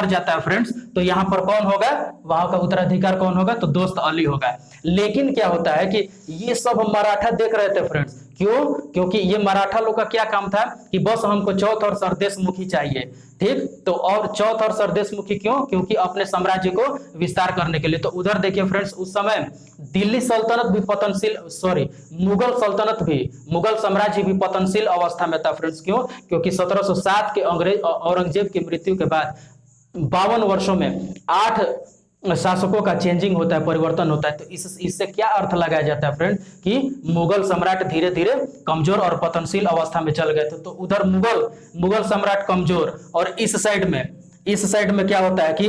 जाता है फ्रेंड्स, तो यहाँ पर कौन होगा? वहां का उत्तराधिकार कौन होगा? तो दोस्त अली होगा। लेकिन क्या होता है कि ये सब मराठा देख रहे थे फ्रेंड्स। क्यों? क्योंकि ये मराठा लोग का क्या काम था कि बस हमको चौथ और सरदेशमुखी चाहिए, ठीक। तो और चौथ और सरदेशमुखी क्यों? क्योंकि अपने साम्राज्य को विस्तार करने के लिए। तो उधर देखिए फ्रेंड्स, उस समय दिल्ली सल्तनत भी मुगल साम्राज्य भी पतनशील अवस्था में था फ्रेंड्स। क्यों? क्योंकि 1707 के अंग्रेज औरंगजेब की मृत्यु के बाद 52 वर्षों में 8 शासकों का चेंजिंग होता है, परिवर्तन होता है। तो इससे क्या अर्थ लगाया जाता है फ्रेंड कि मुगल सम्राट धीरे धीरे कमजोर और पतनशील अवस्था में चल गए थे। तो उधर मुगल सम्राट कमजोर, और इस साइड में क्या होता है कि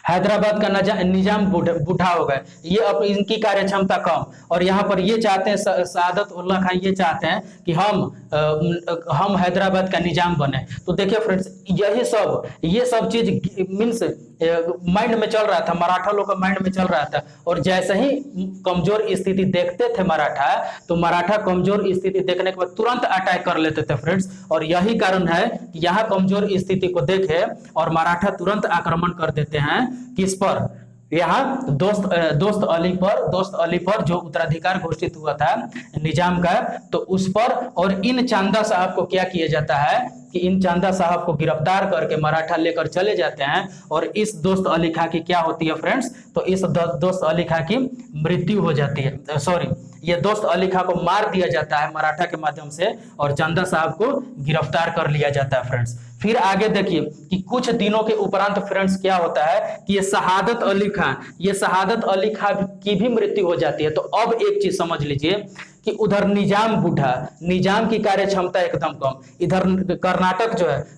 हैदराबाद का निजाम बूढ़ा हो गए, ये अब इनकी कार्य क्षमता कम, और यहाँ पर ये चाहते हैं, सआदत उल्ला खान ये चाहते हैं कि हम हैदराबाद का निजाम बने। तो देखिए फ्रेंड्स, ये सब चीज मीन्स माइंड में चल रहा था, मराठा लोग का माइंड में चल रहा था। और जैसे ही कमजोर स्थिति देखते थे मराठा, तो मराठा कमजोर स्थिति देखने के बाद तुरंत अटैक कर लेते थे फ्रेंड्स। और यही कारण है कि यहाँ कमजोर स्थिति को देखे और मराठा तुरंत आक्रमण कर देते हैं। किस पर? यहाँ दोस्त अली पर जो उत्तराधिकार घोषित हुआ था निजाम का, तो उस पर। और इन चांदा साहब को क्या किया जाता है कि इन चांदा साहब को गिरफ्तार करके मराठा लेकर चले जाते हैं। और इस दोस्त अली खां की क्या होती है फ्रेंड्स? तो इस दोस्त अली खां की मृत्यु हो जाती है। सॉरी, ये दोस्त अली खां को मार दिया जाता है मराठा के माध्यम से, और चांदा साहब को गिरफ्तार कर लिया जाता है फ्रेंड्स। फिर आगे देखिए कि कुछ दिनों के उपरांत फ्रेंड्स क्या होता है कि ये शहादत अली खां की भी मृत्यु हो जाती है। तो अब एक चीज समझ लीजिए कि उधर निजाम बूढ़ा, निजाम की कार्य क्षमता एकदम कम। इधर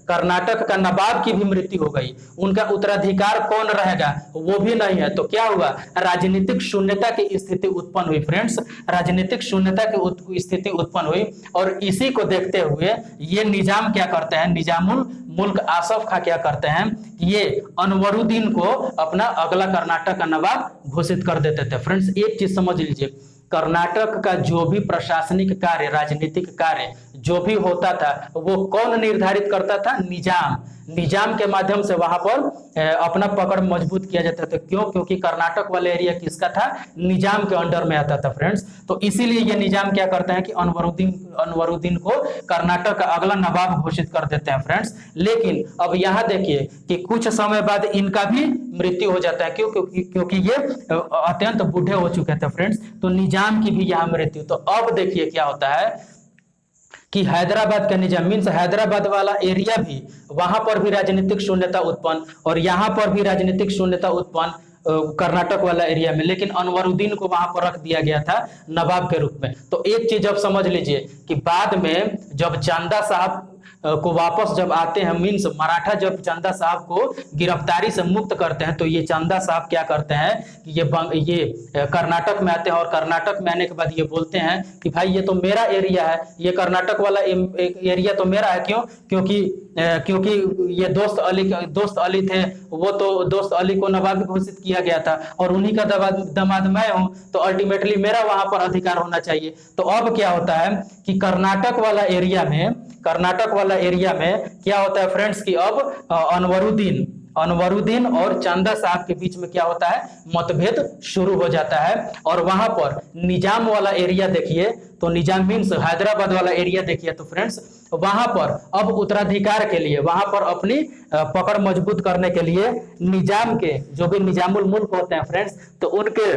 कर्नाटक का नवाब की भी मृत्यु हो गई, उनका उत्तराधिकार कौन रहेगा वो भी नहीं है। तो क्या हुआ? राजनीतिक शून्यता की स्थिति उत्पन्न हुई फ्रेंड्स, राजनीतिक शून्यता की स्थिति उत्पन्न हुई। और इसी को देखते हुए ये निजाम क्या करते हैं, निजामुल मुल्क आसफ खां क्या करते हैं कि ये अनवरुद्दीन को अपना अगला कर्नाटक का नवाब घोषित कर देते थे फ्रेंड्स। एक चीज समझ लीजिए, कर्नाटक का जो भी प्रशासनिक कार्य, राजनीतिक कार्य जो भी होता था, वो कौन निर्धारित करता था? निजाम के माध्यम से वहां पर अपना पकड़ मजबूत किया जाता था। क्यों? क्योंकि कर्नाटक वाला एरिया किसका था? निजाम के अंडर में आता था फ्रेंड्स। तो इसीलिए ये निजाम क्या करते हैं कि अनवरुद्दीन को कर्नाटक का अगला नवाब घोषित कर देते हैं फ्रेंड्स। लेकिन अब यहाँ देखिए कि कुछ समय बाद इनका भी मृत्यु हो जाता है। क्यों? क्योंकि ये अत्यंत बूढ़े हो चुके थे फ्रेंड्स। तो निजाम की भी यहाँ मृत्यु। तो अब देखिए क्या होता है कि हैदराबाद का निजाम मीन्स हैदराबाद वाला एरिया भी, वहां पर भी राजनीतिक शून्यता उत्पन्न, और यहाँ पर भी राजनीतिक शून्यता उत्पन्न कर्नाटक वाला एरिया में। लेकिन अनवरुद्दीन को वहां पर रख दिया गया था नवाब के रूप में। तो एक चीज अब समझ लीजिए कि बाद में जब चांदा साहब को वापस जब आते हैं, मीन्स मराठा जब चांदा साहब को गिरफ्तारी से मुक्त करते हैं, तो ये चांदा साहब क्या करते हैं कि ये कर्नाटक में आते हैं। और कर्नाटक में आने के बाद ये बोलते हैं कि भाई ये तो मेरा एरिया है, ये कर्नाटक वाला एरिया तो मेरा है। क्यों? क्योंकि ये दोस्त अली थे, वो तो दोस्त अली को नवाब घोषित किया गया था, और उन्हीं का दामाद मैं हूं, तो अल्टीमेटली मेरा वहां पर अधिकार होना चाहिए। तो अब क्या होता है कि कर्नाटक वाला एरिया में क्या होता है फ्रेंड्स कि अब अनवरुद्दीन और चांदा साहब के बीच में क्या होता है? मतभेद शुरू हो जाता है। और वहां पर निजाम वाला एरिया देखिए, तो निजाम मीन्स हैदराबाद वाला एरिया देखिए, तो फ्रेंड्स वहां पर अब उत्तराधिकार के लिए, वहां पर अपनी पकड़ मजबूत करने के लिए निजाम के जो भी निजामुल मुल्क होते हैं फ्रेंड्स, तो उनके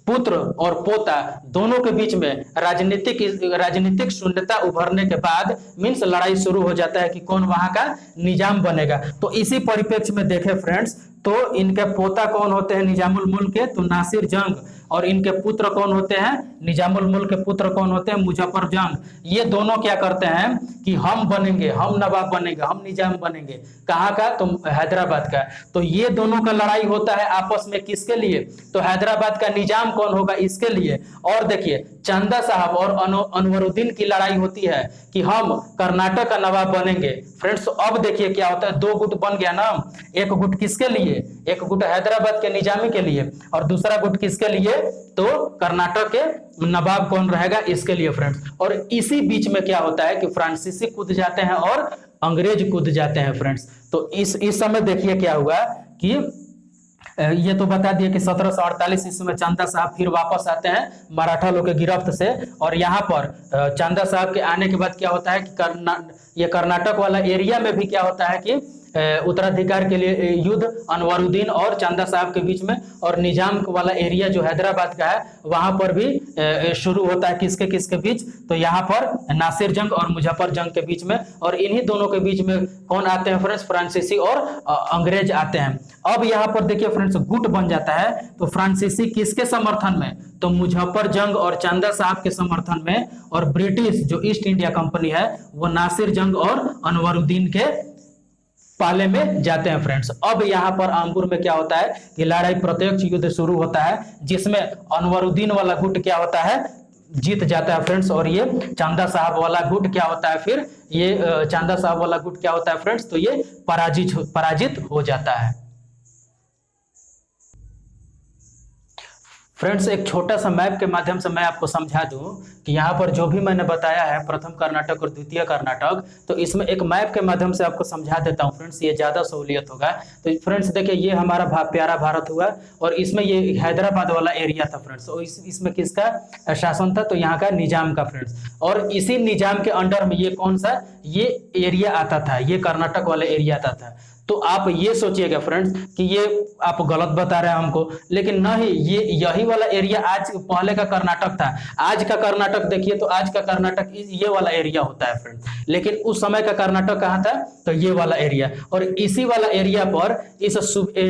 पुत्र और पोता दोनों के बीच में राजनीतिक शून्यता उभरने के बाद मीन्स लड़ाई शुरू हो जाता है कि कौन वहां का निजाम बनेगा। तो इसी परिप्रेक्ष्य में देखें फ्रेंड्स, तो इनके पोता कौन होते हैं निजामुल मुल्क के, तो नासिर जंग, और इनके पुत्र कौन होते हैं निजामुल मुल्क के पुत्र कौन होते हैं मुजफ्फर जंग। ये दोनों क्या करते हैं कि हम बनेंगे, हम नवाब बनेंगे, हम निजाम बनेंगे। कहाँ का, तो हैदराबाद का। तो ये दोनों का लड़ाई होता है आपस में, किसके लिए, तो हैदराबाद का निजाम कौन होगा इसके लिए। और देखिए चंदा साहब और अनवरुद्दीन की लड़ाई होती है कि हम कर्नाटक का नवाब बनेंगे। फ्रेंड्स अब देखिए क्या होता है, दो गुट बन गया ना, एक गुट किसके लिए, एक गुट हैदराबाद के निजामी के लिए और दूसरा गुट किसके लिए, तो कर्नाटक के नवाब कौन रहेगा इसके लिए फ्रेंड्स। और इसी बीच में क्या होता है कि फ्रांसीसी कूद जाते हैं और अंग्रेज कूद जाते हैं फ्रेंड्स। तो इस समय देखिए क्या हुआ कि ये तो बता दिया कि 1748 ईस्वी में चंदा साहब फिर वापस आते हैं मराठा लोग के गिरफ्त से। और यहाँ पर चंदा साहब के आने के बाद क्या होता है कि ये कर्नाटक वाला एरिया में भी क्या होता है कि उत्तराधिकार के लिए युद्ध अनवरुद्दीन और चंदा साहब के बीच में, और निजाम वाला एरिया जो हैदराबाद का है वहां पर भी शुरू होता है किसके किसके बीच, तो यहाँ पर नासिर जंग और मुजफ्फर जंग के बीच में। और इन्हीं दोनों के बीच में कौन आते हैं फ्रेंड्स, फ्रांसीसी और अंग्रेज आते हैं। अब यहाँ पर देखिए फ्रेंड्स गुट बन जाता है, तो फ्रांसीसी किसके समर्थन में, तो मुजफ्फर जंग और चंदा साहब के समर्थन में, और ब्रिटिश जो ईस्ट इंडिया कंपनी है वो नासिर जंग और अनवरुद्दीन के पाले में जाते हैं फ्रेंड्स। अब यहाँ पर आमपुर में क्या होता है कि लड़ाई प्रत्यक्ष युद्ध शुरू होता है, जिसमें अनवरुद्दीन वाला गुट क्या होता है जीत जाता है फ्रेंड्स। और ये चंदा साहब वाला गुट क्या होता है, फिर ये चंदा साहब वाला गुट क्या होता है फ्रेंड्स, तो ये पराजित हो जाता है। फ्रेंड्स एक छोटा सा मैप के माध्यम से मैं आपको समझा दूं कि यहाँ पर जो भी मैंने बताया है प्रथम कर्नाटक और द्वितीय कर्नाटक, तो इसमें एक मैप के माध्यम से आपको समझा देता हूँ फ्रेंड्स, ये ज़्यादा सहूलियत होगा। तो फ्रेंड्स देखिए ये हमारा प्यारा भारत हुआ, और इसमें ये हैदराबाद वाला एरिया था फ्रेंड्स। और इसमें किसका शासन था, तो यहाँ का निजाम का फ्रेंड्स। और इसी निजाम के अंडर में ये कौन सा ये एरिया आता था, ये कर्नाटक वाला एरिया आता था। तो आप ये सोचिएगा फ्रेंड्स कि ये आप गलत बता रहे हैं हमको, लेकिन नहीं, ये यही वाला एरिया आज पहले का कर्नाटक था। आज का कर्नाटक देखिए तो आज का कर्नाटक ये वाला एरिया होता है फ्रेंड्स, लेकिन उस समय का कर्नाटक कहाँ था, तो ये वाला एरिया। और इसी वाला एरिया पर इस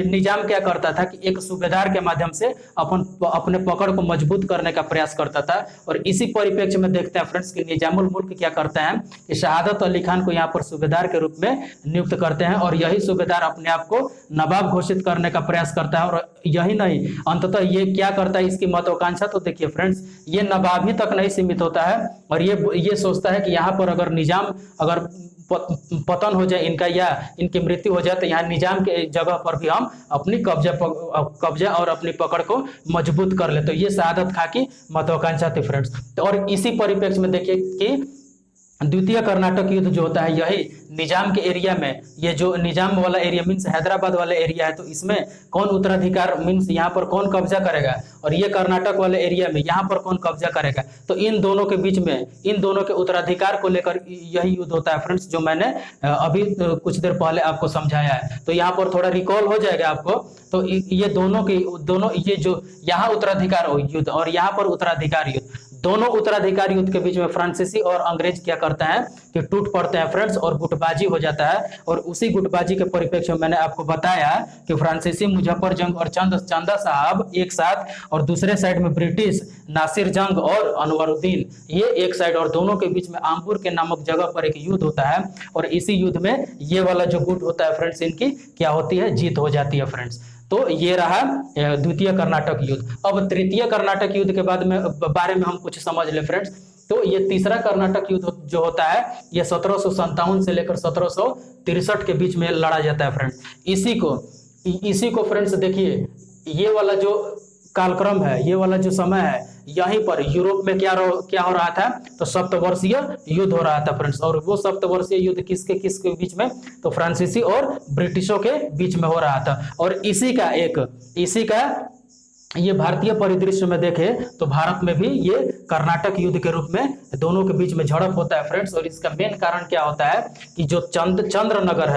निजाम क्या करता था कि एक सूबेदार के माध्यम से अपने पकड़ को मजबूत करने का प्रयास करता था। और इसी परिप्रेक्ष्य में देखते हैं फ्रेंड्स कि निजामुल मुल्क क्या करते हैं कि शहादत अली खान को यहाँ पर सूबेदार के रूप में नियुक्त करते हैं, और यही सूबेदार अपने आप को नवाब घोषित करने का प्रयास करता है। और यही नहीं, अंततः ये क्या करता है, इसकी महत्वाकांक्षा तो देखिए फ्रेंड्स, ये नवाब ही तक नहीं सीमित होता है, और ये सोचता है कि यहाँ पर अगर निजाम अगर पतन हो जाए इनका या इनकी मृत्यु हो जाए, तो यहाँ निजाम के जगह पर भी हम अपनी कब्जा और अपनी पकड़ को मजबूत कर ले। तो ये शहादत खां की महत्वाकांक्षा थी फ्रेंड्स। तो और इसी परिप्रेक्ष्य में देखिए कि द्वितीय कर्नाटक युद्ध जो होता है यही निजाम के एरिया में, ये जो निजाम वाला एरिया मीन्स हैदराबाद वाला एरिया है, तो इसमें कौन उत्तराधिकार मीन्स यहाँ पर कौन कब्जा करेगा, और ये कर्नाटक वाले एरिया में यहाँ पर कौन कब्जा करेगा। तो इन दोनों के बीच में इन दोनों के उत्तराधिकार को लेकर यही युद्ध होता है फ्रेंड्स, जो मैंने अभी कुछ देर पहले आपको समझाया है। तो यहाँ पर थोड़ा रिकॉल हो जाएगा आपको। तो ये दोनों ये जो यहाँ उत्तराधिकार युद्ध और यहाँ पर उत्तराधिकार युद्ध, दोनों उत्तराधिकार युद्ध के बीच में फ्रांसीसी और अंग्रेज क्या करते हैं कि टूट पड़ते हैं फ्रेंड्स, और गुटबाजी हो जाता है। और उसी गुटबाजी के परिप्रेक्ष्य में मैंने आपको बताया कि फ्रांसीसी मुजफ्फर जंग और चंदा साहब एक साथ, और दूसरे साइड में ब्रिटिश नासिर जंग और अनवरुद्दीन ये एक साइड, और दोनों के बीच में आमपुर के नामक जगह पर एक युद्ध होता है। और इसी युद्ध में ये वाला जो गुट होता है फ्रेंड्स, इनकी क्या होती है, जीत हो जाती है फ्रेंड्स। तो ये रहा द्वितीय कर्नाटक युद्ध। अब तृतीय कर्नाटक युद्ध के बारे में हम कुछ समझ ले फ्रेंड्स। तो ये तीसरा कर्नाटक युद्ध जो होता है ये 1757 से लेकर 1763 के बीच में लड़ा जाता है फ्रेंड्स। इसी को फ्रेंड्स देखिए, ये वाला जो कालक्रम है, ये वाला जो समय है, यहीं पर यूरोप में क्या हो रहा था, तो सप्तवर्षीय युद्ध हो रहा था फ्रेंड्स। और वो सप्तवर्षीय युद्ध किसके बीच में, तो फ्रांसीसी और ब्रिटिशों के बीच में हो रहा था। और इसी का ये भारतीय परिदृश्य में देखें तो भारत में भी ये कर्नाटक युद्ध के रूप में दोनों के बीच में झड़प होता है फ्रेंड्स। और इसका मेन कारण क्या होता है कि जो चंद्रनगर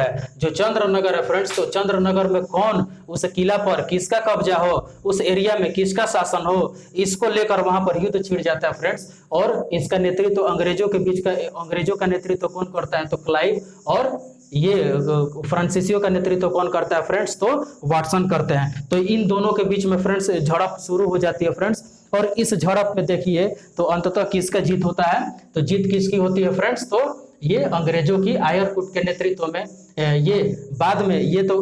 है फ्रेंड्स, तो चंद्रनगर में कौन, उस किला पर किसका कब्जा हो, उस एरिया में किसका शासन हो, इसको लेकर वहां पर युद्ध छिड़ जाता है फ्रेंड्स। और इसका नेतृत्व अंग्रेजों का नेतृत्व कौन करता है, तो क्लाइव और ये फ्रांसीसियो का नेतृत्व कौन करता है फ्रेंड्स, तो वाटसन करते हैं। तो इन दोनों के बीच में फ्रेंड्स झड़प शुरू हो जाती है फ्रेंड्स, और इस झड़प में देखिए तो अंततः किसका जीत होता है, तो जीत किसकी होती है फ्रेंड्स, तो ये अंग्रेजों की आयरकुट के नेतृत्व में। ये बाद में ये तो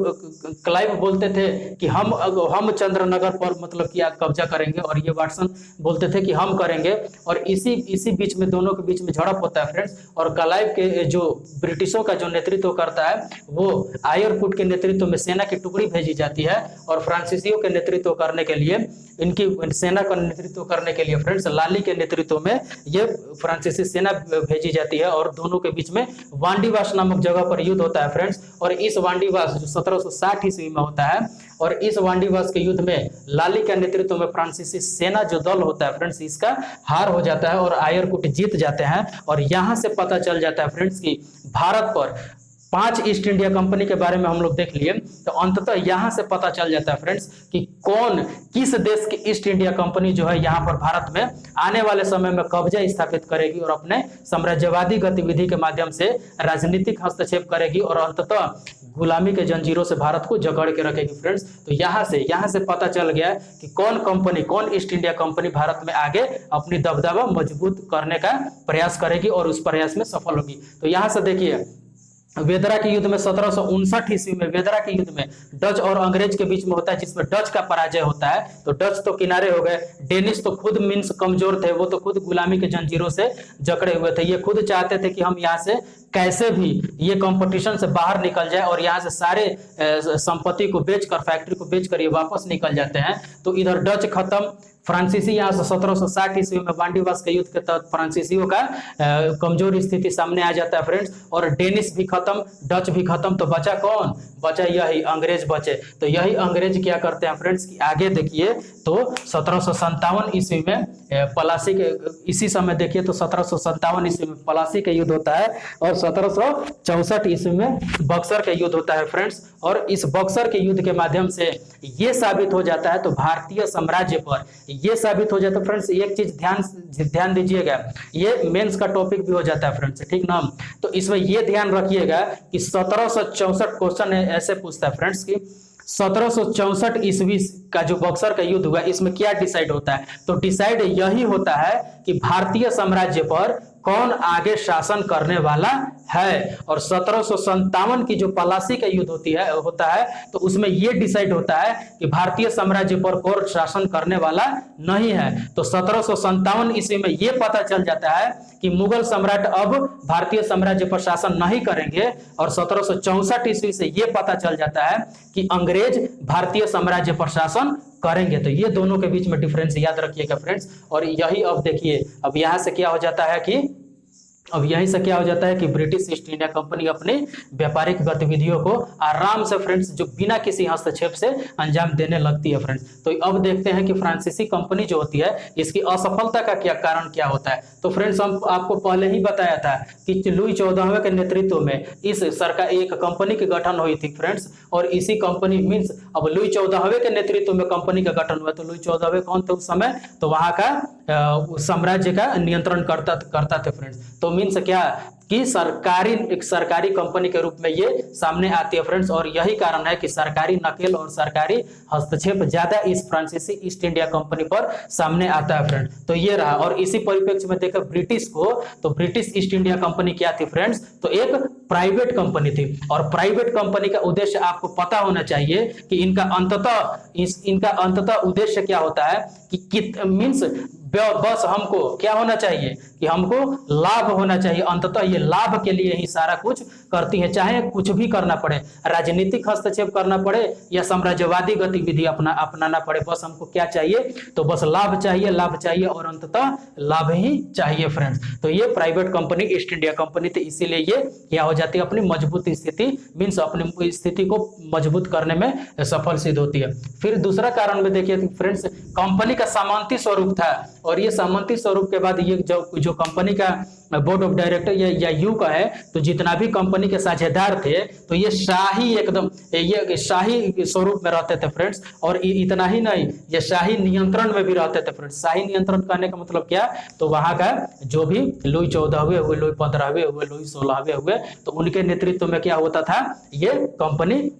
क्लाइव बोलते थे कि हम चंद्रनगर पर मतलब कि कब्जा करेंगे, और ये वाटसन बोलते थे कि हम करेंगे, और इसी बीच में दोनों के बीच में झड़प होता है फ्रेंड्स। और क्लाइव के जो ब्रिटिशों का जो नेतृत्व करता है वो आयरकुट के नेतृत्व में सेना की टुकड़ी भेजी जाती है, और फ्रांसीसियों के नेतृत्व करने के लिए, इनकी सेना का नेतृत्व करने के लिए फ्रेंड्स लाली के नेतृत्व में ये फ्रांसीसी सेना भेजी जाती है, और दोनों के बीच में वांडीवास नामक जगह पर युद्ध होता है फ्रेंड्स। और इस वांडीवास जो 1760 ईस्वी में होता है, और इस वांडीवास के युद्ध में लाली के नेतृत्व में फ्रांसीसी सेना जो दल होता है फ्रेंड्स, इसका हार हो जाता है और आयरकुट जीत जाते हैं। और यहां से पता चल जाता है फ्रेंड्स कि भारत पर 5 ईस्ट इंडिया कंपनी के बारे में हम लोग देख लिए, तो अंततः यहां से पता चल जाता है फ्रेंड्स कि कौन किस देश की ईस्ट इंडिया कंपनी जो है यहाँ पर भारत में आने वाले समय में कब्जा स्थापित करेगी, और अपने साम्राज्यवादी गतिविधि के माध्यम से राजनीतिक हस्तक्षेप करेगी, और अंततः गुलामी के जंजीरों से भारत को जकड़ के रखेगी फ्रेंड्स। तो यहाँ से पता चल गया कि कौन ईस्ट इंडिया कंपनी भारत में आगे अपनी दबदबा मजबूत करने का प्रयास करेगी, और उस प्रयास में सफल होगी। तो यहाँ से देखिए वेदरा के युद्ध में 1759 ईस्वी में वेदरा के युद्ध में डच और अंग्रेज के बीच में होता है, जिसमें डच का पराजय होता है। तो डच तो किनारे हो गए, डेनिश तो खुद मींस कमजोर थे, वो तो खुद गुलामी के जंजीरों से जकड़े हुए थे। ये खुद चाहते थे कि हम यहाँ से कैसे भी ये कंपटीशन से बाहर निकल जाए, और यहाँ से सारे संपत्ति को बेचकर, फैक्ट्री को बेचकर ये वापस निकल जाते हैं। तो इधर डच खत्म, फ्रांसीसी यहाँ से 1760 ईस्वी में वांडीवास के युद्ध के तहत फ्रांसीसियों का कमजोर स्थिति सामने आ जाता है फ्रेंड्स, और डेनिश भी खत्म, डच भी खत्म। तो बचा कौन, बचा यही अंग्रेज बचे। तो यही अंग्रेज क्या करते हैं फ्रेंड्स कि आगे देखिए तो 1757 ईस्वी में पलासी के, इसी समय देखिए तो 1757 ईस्वी में पलासी का युद्ध होता है, और 1764 ईस्वी में बक्सर का युद्ध होता है फ्रेंड्स। और इस बक्सर के युद्ध के माध्यम से ये साबित हो जाता है, तो भारतीय साम्राज्य पर ये साबित हो जाता है फ्रेंड्स। एक चीज ध्यान दीजिएगा, ये मेंस का टॉपिक भी हो जाता है फ्रेंड्स, ठीक ना। तो इसमें ये ध्यान रखिएगा कि 1764 क्वेश्चन ऐसे पूछता है फ्रेंड्स कि 1764 ईस्वी का जो बक्सर का युद्ध हुआ, इसमें क्या डिसाइड होता है, तो डिसाइड यही होता है कि भारतीय साम्राज्य पर कौन आगे शासन करने वाला है। और 1757 की जो पलासी का युद्ध होता है तो उसमें यह डिसाइड होता है कि भारतीय साम्राज्य पर कौन शासन करने वाला नहीं है। तो 1757 ईस्वी में यह पता चल जाता है कि मुगल सम्राट अब भारतीय साम्राज्य पर शासन नहीं करेंगे, और 1764 ईस्वी से यह पता चल जाता है कि अंग्रेज भारतीय साम्राज्य पर शासन करेंगे। तो ये दोनों के बीच में डिफरेंस याद रखिएगा फ्रेंड्स। और यही अब देखिए, अब यहां से क्या हो जाता है कि ब्रिटिश ईस्ट इंडिया कंपनी अपनी व्यापारिक गतिविधियों को आराम से फ्रेंड्स जो बिना किसी हस्तक्षेप से अंजाम देने लगती है फ्रेंड्स। तो अब देखते हैं कि फ्रांसीसी कंपनी जो होती है इसकी असफलता का क्या कारण क्या होता है। तो फ्रेंड्स हम आपको पहले ही बताया था कि लुई 14वें के नेतृत्व में इस सरकार एक कंपनी की गठन हुई थी फ्रेंड्स, और इसी कंपनी मींस अब लुई 14वें के नेतृत्व में कंपनी का गठन हुआ। तो लुई 14वें कौन थे उस समय, तो वहां का साम्राज्य का नियंत्रण करता थे फ्रेंड्स। तो मीन्स क्या कि एक सरकारी कंपनी के रूप में ये सामने आती है फ्रेंड्स। और यही कारण है कि सरकारी नकेल और सरकारी हस्तक्षेप ज्यादा इस फ्रांसीसी ईस्ट इंडिया कंपनी पर सामने आता है फ्रेंड्स। तो ये रहा। और इसी परिप्रेक्ष्य में देखा ब्रिटिश को, तो ब्रिटिश ईस्ट इंडिया कंपनी क्या थी फ्रेंड्स, तो एक प्राइवेट कंपनी थी। और प्राइवेट कंपनी का उद्देश्य आपको पता होना चाहिए कि इनका अंततः उद्देश्य क्या होता है कि मीन्स बस हमको क्या होना चाहिए कि हमको लाभ होना चाहिए। अंततः ये लाभ के लिए ही सारा कुछ करती है, चाहे कुछ भी करना पड़े, राजनीतिक हस्तक्षेप करना पड़े या साम्राज्यवादी गतिविधि अपनाना पड़े, बस हमको क्या चाहिए, तो बस लाभ चाहिए और अंततः लाभ ही चाहिए फ्रेंड्स। तो ये private company east India company थी, इसीलिए ये क्या हो जाती है, अपनी मजबूत स्थिति मीन्स अपनी स्थिति को मजबूत करने में सफल सिद्ध होती है। फिर दूसरा कारण में देखिए फ्रेंड्स, कंपनी का सामंती स्वरूप था और ये सहमति स्वरूप के बाद ये जो कंपनी का बोर्ड ऑफ डायरेक्टर या यू का है, तो जितना भी कंपनी के साझेदार थे तो ये शाही एकदम ये शाही स्वरूप में रहते थे फ्रेंड्स। और इतना ही नहीं, ये शाही नियंत्रण में भी रहते थे फ्रेंड्स। शाही नियंत्रण करने का मतलब क्या, तो वहां का जो भी लुई 14वें हुए, लुई 15वें हुए, लुई 16वें हुए, तो उनके नेतृत्व में क्या होता था, ये कंपनी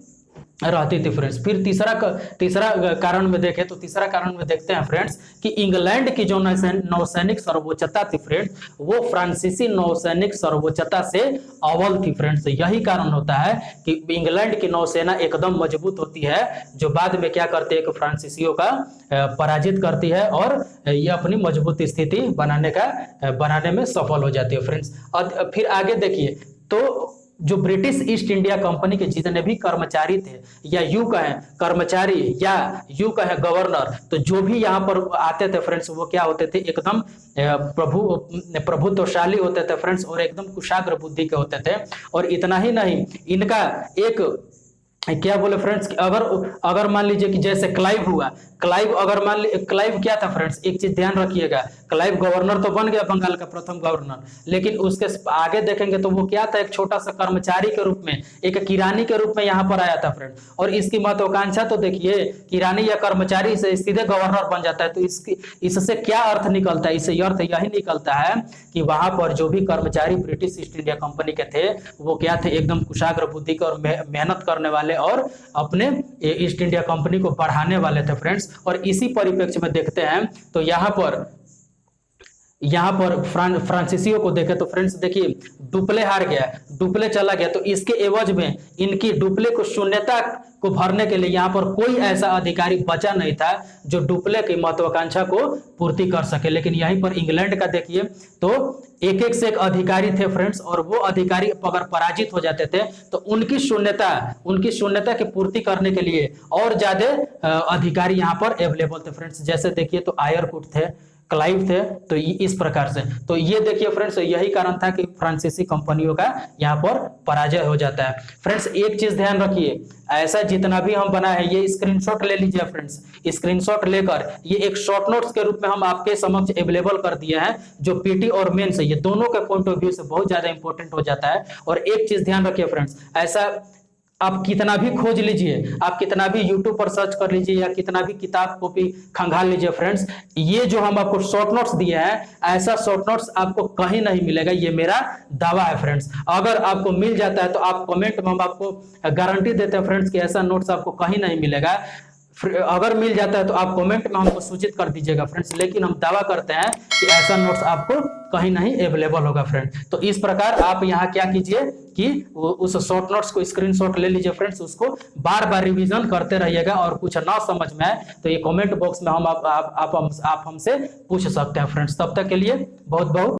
रहती थी फ्रेंड्स। फिर तीसरा कारण में देखें तो तीसरा कारण में देखते हैं फ्रेंड्स कि इंग्लैंड की जो नौसैनिक सर्वोच्चता थी फ्रेंड्स, वो फ्रांसीसी नौसैनिक सर्वोच्चता से अव्वल थी फ्रेंड्स। यही कारण होता है कि इंग्लैंड की नौसेना एकदम मजबूत होती है, जो बाद में क्या करती है कि फ्रांसीसियों का पराजित करती है और ये अपनी मजबूत स्थिति बनाने में सफल हो जाती है फ्रेंड्स। और फिर आगे देखिए, तो जो ब्रिटिश ईस्ट इंडिया कंपनी के जितने भी कर्मचारी थे, या यूं कहें कर्मचारी या यूं कहें गवर्नर, तो जो भी यहाँ पर आते थे फ्रेंड्स, वो क्या होते थे, एकदम प्रभुत्वशाली होते थे फ्रेंड्स, और एकदम कुशाग्र बुद्धि के होते थे। और इतना ही नहीं, इनका एक क्या बोले फ्रेंड्स, अगर मान लीजिए कि जैसे क्लाइव हुआ, क्लाइव क्या था फ्रेंड्स, एक चीज ध्यान रखिएगा, क्लाइव गवर्नर तो बन गया बंगाल का प्रथम गवर्नर, लेकिन उसके आगे देखेंगे तो वो क्या था, एक छोटा सा कर्मचारी के रूप में, एक किरानी के रूप में यहाँ पर आया था फ्रेंड। और इसकी महत्वाकांक्षा तो देखिए, किरानी या कर्मचारी से सीधे गवर्नर बन जाता है, तो इससे क्या अर्थ निकलता है, इससे अर्थ यही निकलता है कि वहां पर जो भी कर्मचारी ब्रिटिश ईस्ट इंडिया कंपनी के थे, वो क्या थे, एकदम कुशाग्र बुद्धि के और मेहनत करने वाले और अपने ईस्ट इंडिया कंपनी को बढ़ाने वाले थे फ्रेंड्स। और इसी परिप्रेक्ष्य में देखते हैं तो यहाँ पर फ्रांसीसियों को देखे तो फ्रेंड्स देखिए, डुप्ले हार गया, डुप्ले चला गया, तो इसके एवज में इनकी डुप्ले को शून्यता को भरने के लिए यहाँ पर कोई ऐसा अधिकारी बचा नहीं था जो डुप्ले की महत्वाकांक्षा को पूर्ति कर सके। लेकिन यहीं पर इंग्लैंड का देखिए तो एक से एक अधिकारी थे फ्रेंड्स, और वो अधिकारी अगर पराजित हो जाते थे तो उनकी शून्यता की पूर्ति करने के लिए और ज्यादा अधिकारी यहाँ पर अवेलेबल थे फ्रेंड्स। जैसे देखिए तो आयरकुट थे, क्लाइव थे, तो इस प्रकार से, तो ये देखिए फ्रेंड्स, यही कारण था कि फ्रांसीसी कंपनियों का यहाँ पर पराजय हो जाता है फ्रेंड्स। एक चीज ध्यान रखिए, ऐसा जितना भी हम बना है, ये स्क्रीनशॉट ले लीजिए फ्रेंड्स, स्क्रीनशॉट लेकर ये एक शॉर्ट नोट्स के रूप में हम आपके समक्ष अवेलेबल कर दिए हैं, जो पीटी और मेंस है, ये दोनों के पॉइंट ऑफ व्यू से बहुत ज्यादा इंपॉर्टेंट हो जाता है। और एक चीज ध्यान रखिए फ्रेंड्स, ऐसा आप कितना भी खोज लीजिए, आप कितना भी यूट्यूब पर सर्च कर लीजिए, या कितना भी किताब कॉपी खंगाल लीजिए फ्रेंड्स, ये जो हम आपको शॉर्ट नोट्स दिए हैं, ऐसा शॉर्ट नोट्स आपको कहीं नहीं मिलेगा, ये मेरा दावा है फ्रेंड्स। अगर आपको मिल जाता है तो आप कमेंट में हम आपको गारंटी देते हैं फ्रेंड्स कि ऐसा नोट्स आपको कहीं नहीं मिलेगा। अगर मिल जाता है तो आप कमेंट में हमको सूचित कर दीजिएगा फ्रेंड्स, लेकिन हम दावा करते हैं कि ऐसा नोट्स आपको कहीं नहीं अवेलेबल होगा फ्रेंड। तो इस प्रकार आप यहाँ क्या कीजिए कि उस शॉर्ट नोट्स को स्क्रीनशॉट ले लीजिए फ्रेंड्स, उसको बार बार रिवीजन करते रहिएगा, और कुछ ना समझ में आए तो ये कमेंट बॉक्स में हम आप हमसे पूछ सकते हैं फ्रेंड्स। तब तक के लिए बहुत बहुत